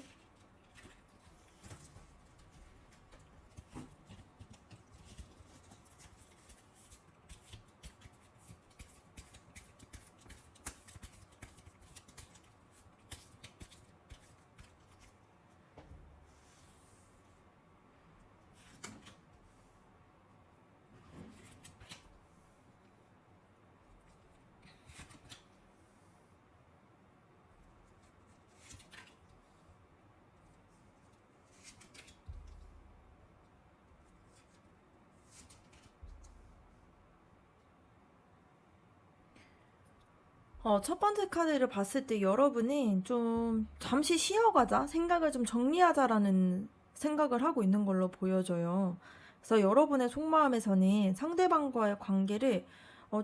첫 번째 카드를 봤을 때 여러분이 좀 잠시 쉬어가자, 생각을 좀 정리하자라는 생각을 하고 있는 걸로 보여져요. 그래서 여러분의 속마음에서는 상대방과의 관계를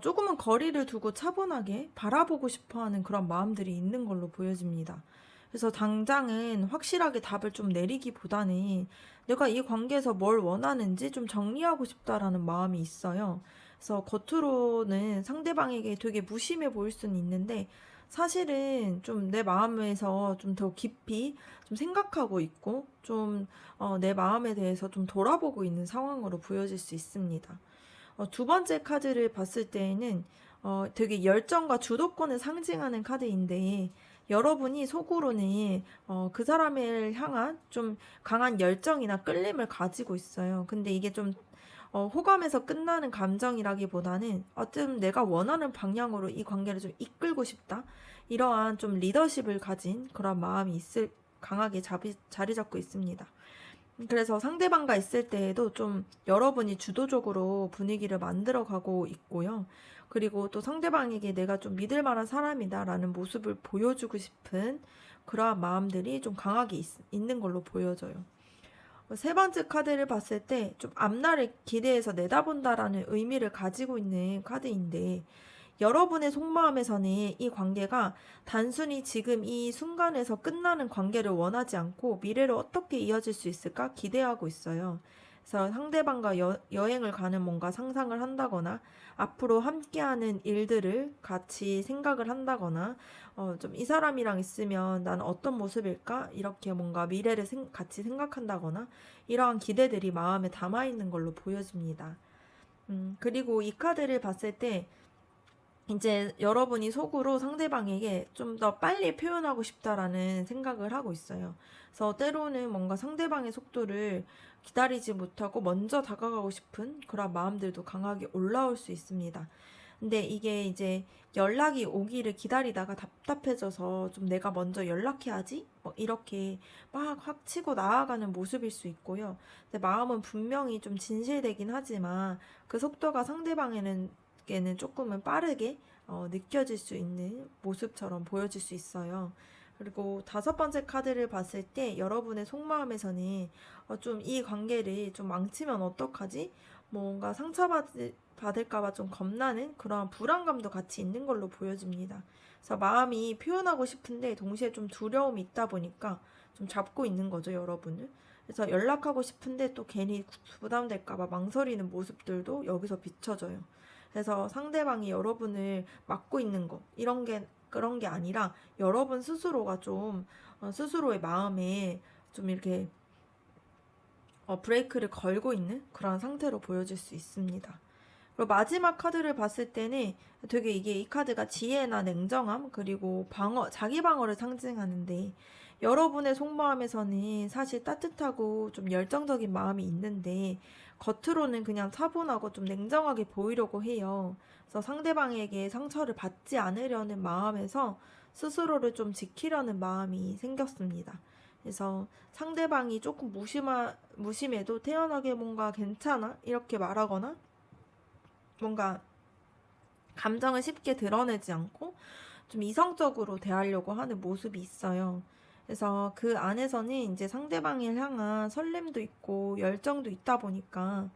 조금은 거리를 두고 차분하게 바라보고 싶어 하는 그런 마음들이 있는 걸로 보여집니다. 그래서 당장은 확실하게 답을 좀 내리기보다는 내가 이 관계에서 뭘 원하는지 좀 정리하고 싶다라는 마음이 있어요. 그래서 겉으로는 상대방에게 되게 무심해 보일 수는 있는데 사실은 좀 내 마음에서 좀 더 깊이 좀 생각하고 있고 좀 내 마음에 대해서 좀 돌아보고 있는 상황으로 보여질 수 있습니다. 두 번째 카드를 봤을 때에는 되게 열정과 주도권을 상징하는 카드인데 여러분이 속으로는 그 사람을 향한 좀 강한 열정이나 끌림을 가지고 있어요. 근데 이게 좀 호감에서 끝나는 감정이라기보다는 어쩜 내가 원하는 방향으로 이 관계를 좀 이끌고 싶다. 이러한 좀 리더십을 가진 그런 마음이 강하게 자리 잡고 있습니다. 그래서 상대방과 있을 때에도 좀 여러분이 주도적으로 분위기를 만들어 가고 있고요. 그리고 또 상대방에게 내가 좀 믿을 만한 사람이다라는 모습을 보여주고 싶은 그러한 마음들이 좀 강하게 있는 걸로 보여져요. 세 번째 카드를 봤을 때 좀 앞날을 기대해서 내다본다라는 의미를 가지고 있는 카드인데 여러분의 속마음에서는 이 관계가 단순히 지금 이 순간에서 끝나는 관계를 원하지 않고 미래로 어떻게 이어질 수 있을까 기대하고 있어요. 그래서 상대방과 여행을 가는 뭔가 상상을 한다거나 앞으로 함께하는 일들을 같이 생각을 한다거나 좀 이 사람이랑 있으면 난 어떤 모습일까 이렇게 뭔가 미래를 같이 생각한다거나 이러한 기대들이 마음에 담아 있는 걸로 보여집니다. 그리고 이 카드를 봤을 때 이제 여러분이 속으로 상대방에게 좀 더 빨리 표현하고 싶다라는 생각을 하고 있어요. 그래서 때로는 뭔가 상대방의 속도를 기다리지 못하고 먼저 다가가고 싶은 그런 마음들도 강하게 올라올 수 있습니다. 근데 이게 이제 연락이 오기를 기다리다가 답답해져서 좀 내가 먼저 연락해야지? 뭐 이렇게 막 확 치고 나아가는 모습일 수 있고요. 근데 마음은 분명히 좀 진실되긴 하지만 그 속도가 상대방에게는 조금은 빠르게 느껴질 수 있는 모습처럼 보여질 수 있어요. 그리고 다섯 번째 카드를 봤을 때 여러분의 속마음에서는 좀 이 관계를 좀 망치면 어떡하지? 뭔가 상처받을까봐 좀 겁나는 그런 불안감도 같이 있는 걸로 보여집니다. 그래서 마음이 표현하고 싶은데 동시에 좀 두려움이 있다 보니까 좀 잡고 있는 거죠, 여러분을. 그래서 연락하고 싶은데 또 괜히 부담될까봐 망설이는 모습들도 여기서 비춰져요. 그래서 상대방이 여러분을 막고 있는 거, 그런 게 아니라 여러분 스스로가 좀 스스로의 마음에 좀 이렇게 브레이크를 걸고 있는 그런 상태로 보여질 수 있습니다. 그리고 마지막 카드를 봤을 때는 되게 이 카드가 지혜나 냉정함, 그리고 자기 방어를 상징하는데 여러분의 속마음에서는 사실 따뜻하고 좀 열정적인 마음이 있는데 겉으로는 그냥 차분하고 좀 냉정하게 보이려고 해요. 그래서 상대방에게 상처를 받지 않으려는 마음에서 스스로를 좀 지키려는 마음이 생겼습니다. 그래서 상대방이 조금 무심해도 태연하게 뭔가 괜찮아? 이렇게 말하거나 뭔가 감정을 쉽게 드러내지 않고 좀 이성적으로 대하려고 하는 모습이 있어요. 그래서 그 안에서는 이제 상대방을 향한 설렘도 있고 열정도 있다 보니까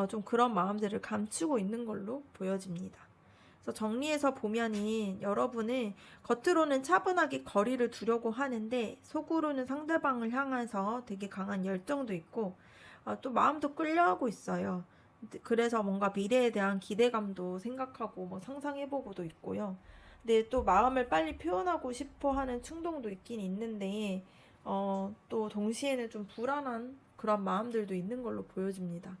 좀 그런 마음들을 감추고 있는 걸로 보여집니다. 그래서 정리해서 보면은 여러분은 겉으로는 차분하게 거리를 두려고 하는데 속으로는 상대방을 향해서 되게 강한 열정도 있고 또 마음도 끌려하고 있어요. 그래서 뭔가 미래에 대한 기대감도 생각하고 뭐 상상해보고도 있고요. 근데 또 마음을 빨리 표현하고 싶어 하는 충동도 있긴 있는데 또 동시에는 좀 불안한 그런 마음들도 있는 걸로 보여집니다.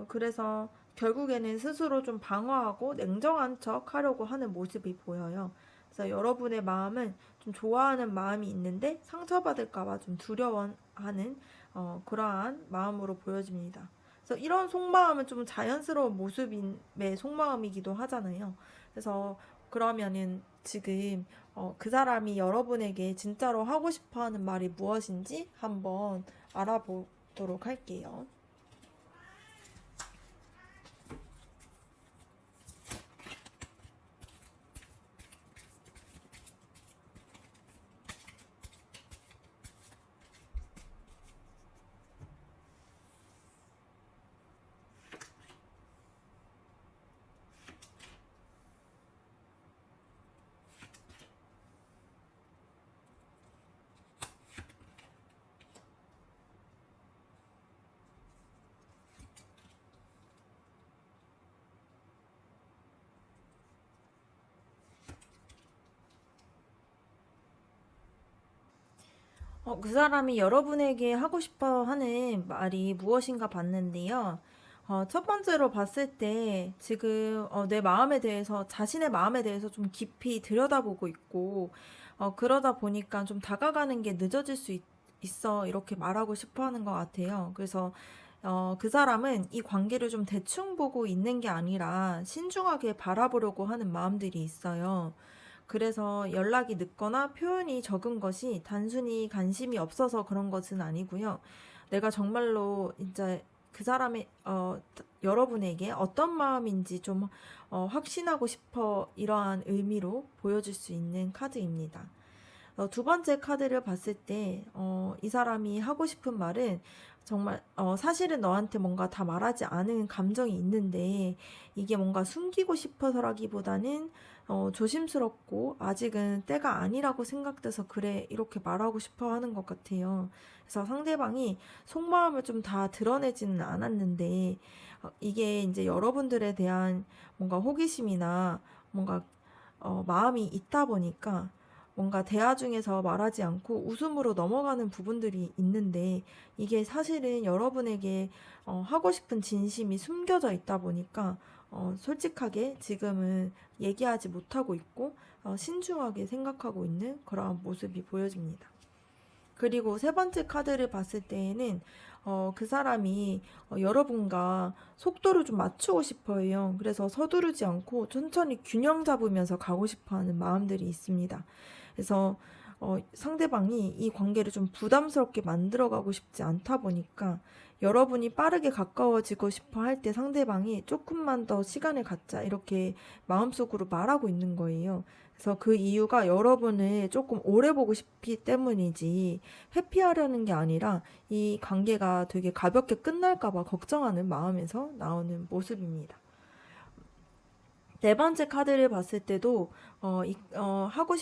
그래서 결국에는 스스로 좀 방어하고 냉정한 척 하려고 하는 모습이 보여요. 그래서 여러분의 마음은 좀 좋아하는 마음이 있는데 상처받을까봐 좀 두려워하는 그러한 마음으로 보여집니다. 그래서 이런 속마음은 좀 자연스러운 모습의 속마음이기도 하잖아요. 그래서 그러면은 지금 그 사람이 여러분에게 진짜로 하고 싶어 하는 말이 무엇인지 한번 알아보도록 할게요. 그 사람이 여러분에게 하고 싶어 하는 말이 무엇인가 봤는데요. 첫 번째로 봤을 때 지금 내 마음에 대해서, 자신의 마음에 대해서 좀 깊이 들여다보고 있고, 그러다 보니까 좀 다가가는 게 늦어질 수 있어. 이렇게 말하고 싶어 하는 것 같아요. 그래서 그 사람은 이 관계를 좀 대충 보고 있는 게 아니라 신중하게 바라보려고 하는 마음들이 있어요. 그래서 연락이 늦거나 표현이 적은 것이 단순히 관심이 없어서 그런 것은 아니고요. 내가 정말로 이제 그 사람의 여러분에게 어떤 마음인지 좀 확신하고 싶어, 이러한 의미로 보여줄 수 있는 카드입니다. 두 번째 카드를 봤을 때, 이 사람이 하고 싶은 말은 정말, 사실은 너한테 뭔가 다 말하지 않은 감정이 있는데, 이게 뭔가 숨기고 싶어서라기보다는, 조심스럽고, 아직은 때가 아니라고 생각돼서 그래, 이렇게 말하고 싶어 하는 것 같아요. 그래서 상대방이 속마음을 좀 다 드러내지는 않았는데, 이게 이제 여러분들에 대한 뭔가 호기심이나 뭔가, 마음이 있다 보니까, 뭔가 대화 중에서 말하지 않고 웃음으로 넘어가는 부분들이 있는데 이게 사실은 여러분에게 하고 싶은 진심이 숨겨져 있다 보니까 솔직하게 지금은 얘기하지 못하고 있고 신중하게 생각하고 있는 그러한 모습이 보여집니다. 그리고 세 번째 카드를 봤을 때에는 그 사람이 여러분과 속도를 좀 맞추고 싶어 해요. 그래서 서두르지 않고 천천히 균형 잡으면서 가고 싶어 하는 마음들이 있습니다. 그래서 상대방이 이 관계를 좀 부담스럽게 만들어가고 싶지 않다 보니까 여러분이 빠르게 가까워지고 싶어 할 때 상대방이 조금만 더 시간을 갖자 이렇게 마음속으로 말하고 있는 거예요. 그래서 그 이유가 여러분을 조금 오래 보고 싶기 때문이지 회피하려는 게 아니라 이 관계가 되게 가볍게 끝날까봐 걱정하는 마음에서 나오는 모습입니다. 네 번째 카드를 봤을 때도 하고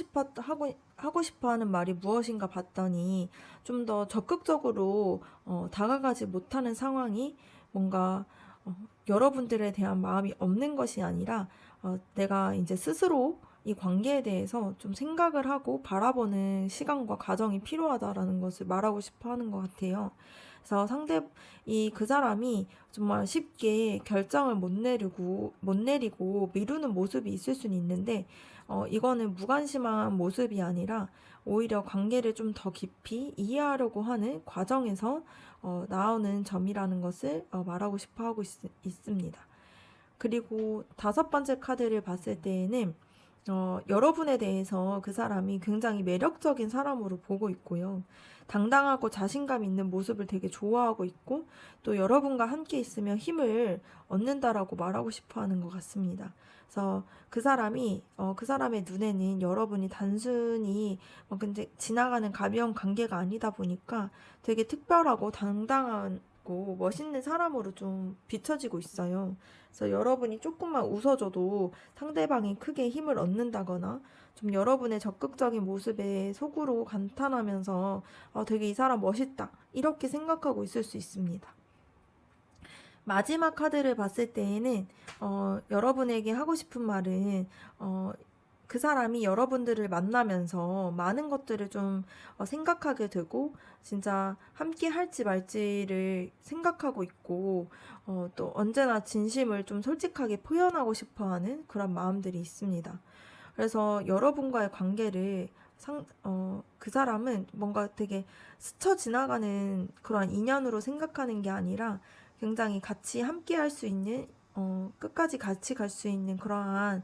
싶어 하는 말이 무엇인가 봤더니 좀 더 적극적으로 다가가지 못하는 상황이 뭔가 여러분들에 대한 마음이 없는 것이 아니라 내가 이제 스스로 이 관계에 대해서 좀 생각을 하고 바라보는 시간과 과정이 필요하다라는 것을 말하고 싶어 하는 것 같아요. 그래서 그 사람이 정말 쉽게 결정을 못 내리고 미루는 모습이 있을 수는 있는데, 이거는 무관심한 모습이 아니라 오히려 관계를 좀 더 깊이 이해하려고 하는 과정에서 나오는 점이라는 것을 말하고 싶어 하고 있습니다. 그리고 다섯 번째 카드를 봤을 때에는 여러분에 대해서 그 사람이 굉장히 매력적인 사람으로 보고 있고요. 당당하고 자신감 있는 모습을 되게 좋아하고 있고, 또 여러분과 함께 있으면 힘을 얻는다라고 말하고 싶어 하는 것 같습니다. 그래서 그 사람의 눈에는 여러분이 단순히 근데 지나가는 가벼운 관계가 아니다 보니까 되게 특별하고 당당한 있고 멋있는 사람으로 좀 비춰지고 있어요. 그래서 여러분이 조금만 웃어줘도 상대방이 크게 힘을 얻는다거나 좀 여러분의 적극적인 모습에 속으로 감탄하면서 되게 이 사람 멋있다 이렇게 생각하고 있을 수 있습니다. 마지막 카드를 봤을 때에는 여러분에게 하고 싶은 말은 그 사람이 여러분들을 만나면서 많은 것들을 좀 생각하게 되고 진짜 함께 할지 말지를 생각하고 있고 또 언제나 진심을 좀 솔직하게 표현하고 싶어하는 그런 마음들이 있습니다. 그래서 여러분과의 관계를 그 사람은 뭔가 되게 스쳐 지나가는 그런 인연으로 생각하는 게 아니라 굉장히 같이 함께 할 수 있는 끝까지 같이 갈 수 있는 그러한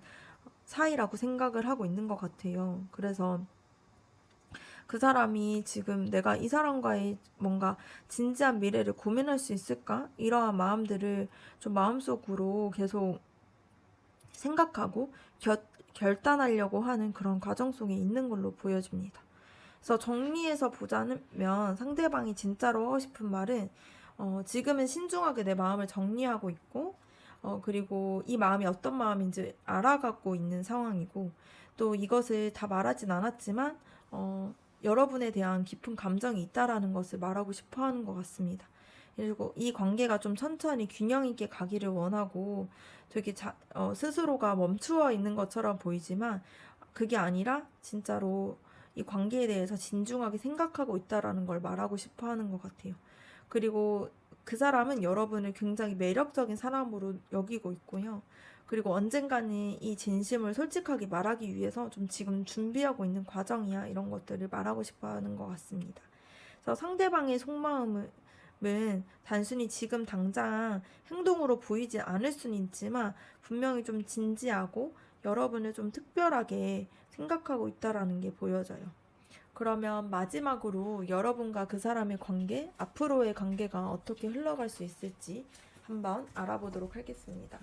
사이라고 생각을 하고 있는 것 같아요. 그래서 그 사람이 지금 내가 이 사람과의 뭔가 진지한 미래를 고민할 수 있을까? 이러한 마음들을 좀 마음속으로 계속 생각하고 결단하려고 하는 그런 과정 속에 있는 걸로 보여집니다. 그래서 정리해서 보자면 상대방이 진짜로 하고 싶은 말은 지금은 신중하게 내 마음을 정리하고 있고 그리고 이 마음이 어떤 마음인지 알아가고 있는 상황이고 또 이것을 다 말하진 않았지만 여러분에 대한 깊은 감정이 있다라는 것을 말하고 싶어 하는 것 같습니다. 그리고 이 관계가 좀 천천히 균형 있게 가기를 원하고 되게 스스로가 멈추어 있는 것처럼 보이지만 그게 아니라 진짜로 이 관계에 대해서 진중하게 생각하고 있다라는 걸 말하고 싶어 하는 것 같아요. 그리고 그 사람은 여러분을 굉장히 매력적인 사람으로 여기고 있고요. 그리고 언젠가는 이 진심을 솔직하게 말하기 위해서 좀 지금 준비하고 있는 과정이야. 이런 것들을 말하고 싶어 하는 것 같습니다. 그래서 상대방의 속마음은 단순히 지금 당장 행동으로 보이지 않을 수는 있지만 분명히 좀 진지하고 여러분을 좀 특별하게 생각하고 있다라는 게 보여져요. 그러면 마지막으로 여러분과 그 사람의 관계, 앞으로의 관계가 어떻게 흘러갈 수 있을지 한번 알아보도록 하겠습니다.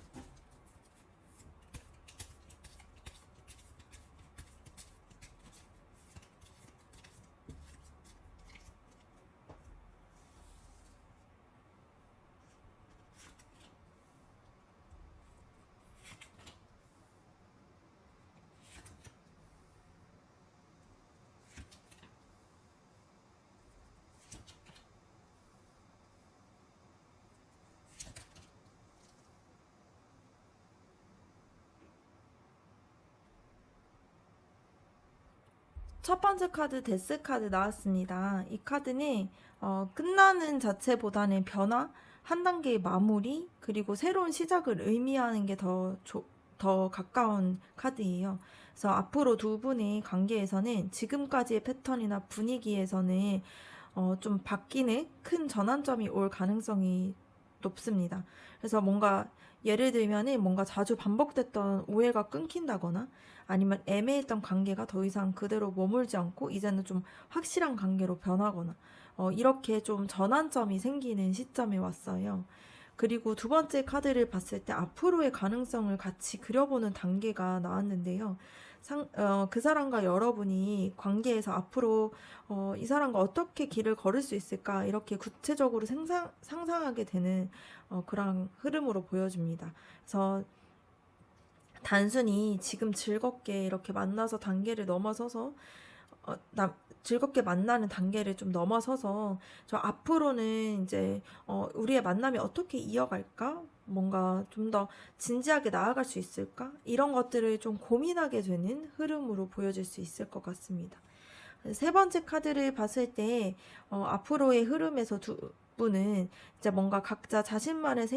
첫 번째 카드 데스 카드 나왔습니다. 이 카드는 끝나는 자체보다는 변화, 한 단계의 마무리, 그리고 새로운 시작을 의미하는 게 더 가까운 카드예요. 그래서 앞으로 두 분의 관계에서는 지금까지의 패턴이나 분위기에서는 좀 바뀌는 큰 전환점이 올 가능성이 높습니다. 그래서 뭔가 예를 들면은 뭔가 자주 반복됐던 오해가 끊긴다거나 아니면 애매했던 관계가 더 이상 그대로 머물지 않고 이제는 좀 확실한 관계로 변하거나 이렇게 좀 전환점이 생기는 시점에 왔어요. 그리고 두 번째 카드를 봤을 때 앞으로의 가능성을 같이 그려보는 단계가 나왔는데요. 그 사람과 여러분이 관계에서 앞으로 이 사람과 어떻게 길을 걸을 수 있을까 이렇게 구체적으로 상상하게 되는 그런 흐름으로 보여집니다. 그래서 단순히 지금 즐겁게 이렇게 만나서 단계를 넘어서서 즐겁게 만나는 단계를 좀 넘어서서 저 앞으로는 이제 우리의 만남이 어떻게 이어갈까? 뭔가 좀 더 진지하게 나아갈 수 있을까? 이런 것들을 좀 고민하게 되는 흐름으로 보여질 수 있을 것 같습니다. 세 번째 카드를 봤을 때 앞으로의 흐름에서 두 분은 이제 뭔가 각자 자신만의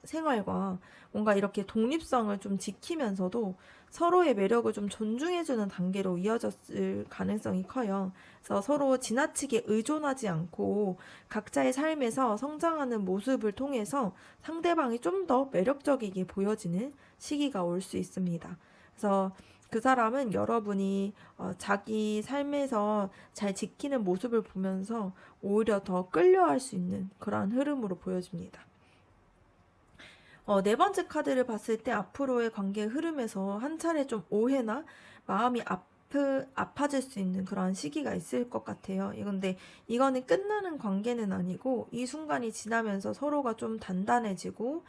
생활과 뭔가 이렇게 독립성을 좀 지키면서도 서로의 매력을 좀 존중해주는 단계로 이어졌을 가능성이 커요. 그래서 서로 지나치게 의존하지 않고 각자의 삶에서 성장하는 모습을 통해서 상대방이 좀 더 매력적이게 보여지는 시기가 올 수 있습니다. 그래서 그 사람은 여러분이 자기 삶에서 잘 지키는 모습을 보면서 오히려 더 끌려할 수 있는 그러한 흐름으로 보여집니다. 네 번째 카드를 봤을 때 앞으로의 관계 흐름에서 한 차례 좀 오해나 마음이 아파질 수 있는 그런 시기가 있을 것 같아요. 근데 이거는 끝나는 관계는 아니고 이 순간이 지나면서 서로가 좀 단단해지고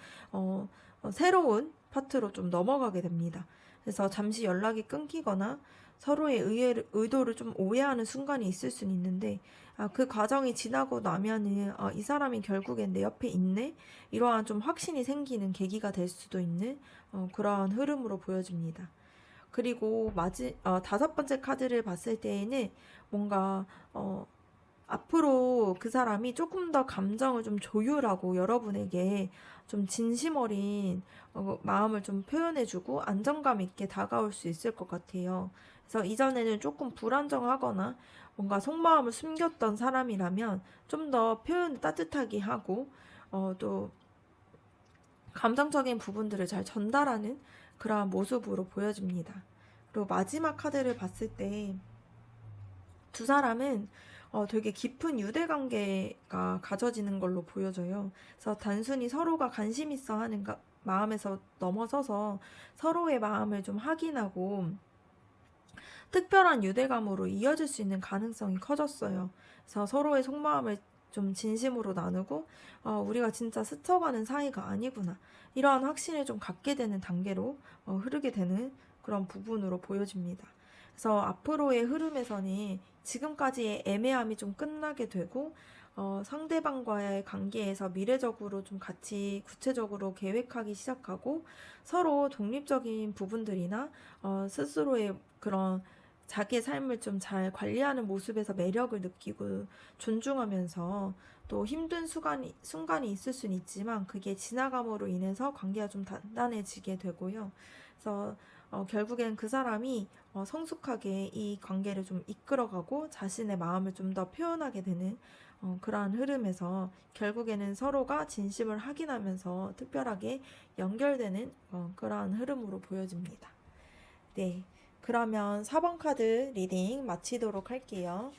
새로운 파트로 좀 넘어가게 됩니다. 그래서 잠시 연락이 끊기거나 서로의 의도를 좀 오해하는 순간이 있을 수는 있는데 그 과정이 지나고 나면은 이 사람이 결국엔 내 옆에 있네? 이러한 좀 확신이 생기는 계기가 될 수도 있는 그런 흐름으로 보여집니다. 그리고 다섯 번째 카드를 봤을 때에는 뭔가 앞으로 그 사람이 조금 더 감정을 좀 조율하고 여러분에게 좀 진심 어린 마음을 좀 표현해주고 안정감 있게 다가올 수 있을 것 같아요. 그래서 이전에는 조금 불안정하거나 뭔가 속마음을 숨겼던 사람이라면 좀 더 표현을 따뜻하게 하고 또 감정적인 부분들을 잘 전달하는 그러한 모습으로 보여집니다. 그리고 마지막 카드를 봤을 때 두 사람은 되게 깊은 유대 관계가 가져지는 걸로 보여져요. 그래서 단순히 서로가 관심 있어 하는 마음에서 넘어서서 서로의 마음을 좀 확인하고 특별한 유대감으로 이어질 수 있는 가능성이 커졌어요. 그래서 서로의 속마음을 좀 진심으로 나누고 우리가 진짜 스쳐가는 사이가 아니구나. 이러한 확신을 좀 갖게 되는 단계로 흐르게 되는 그런 부분으로 보여집니다. 그래서 앞으로의 흐름에서는 지금까지의 애매함이 좀 끝나게 되고 상대방과의 관계에서 미래적으로 좀 같이 구체적으로 계획하기 시작하고 서로 독립적인 부분들이나 스스로의 그런 자기의 삶을 좀 잘 관리하는 모습에서 매력을 느끼고 존중하면서 또 힘든 순간이 있을 수는 있지만 그게 지나감으로 인해서 관계가 좀 단단해지게 되고요. 그래서 결국엔 그 사람이 성숙하게 이 관계를 좀 이끌어가고 자신의 마음을 좀 더 표현하게 되는 그러한 흐름에서 결국에는 서로가 진심을 확인하면서 특별하게 연결되는 그러한 흐름으로 보여집니다. 네. 그러면 4번 카드 리딩 마치도록 할게요.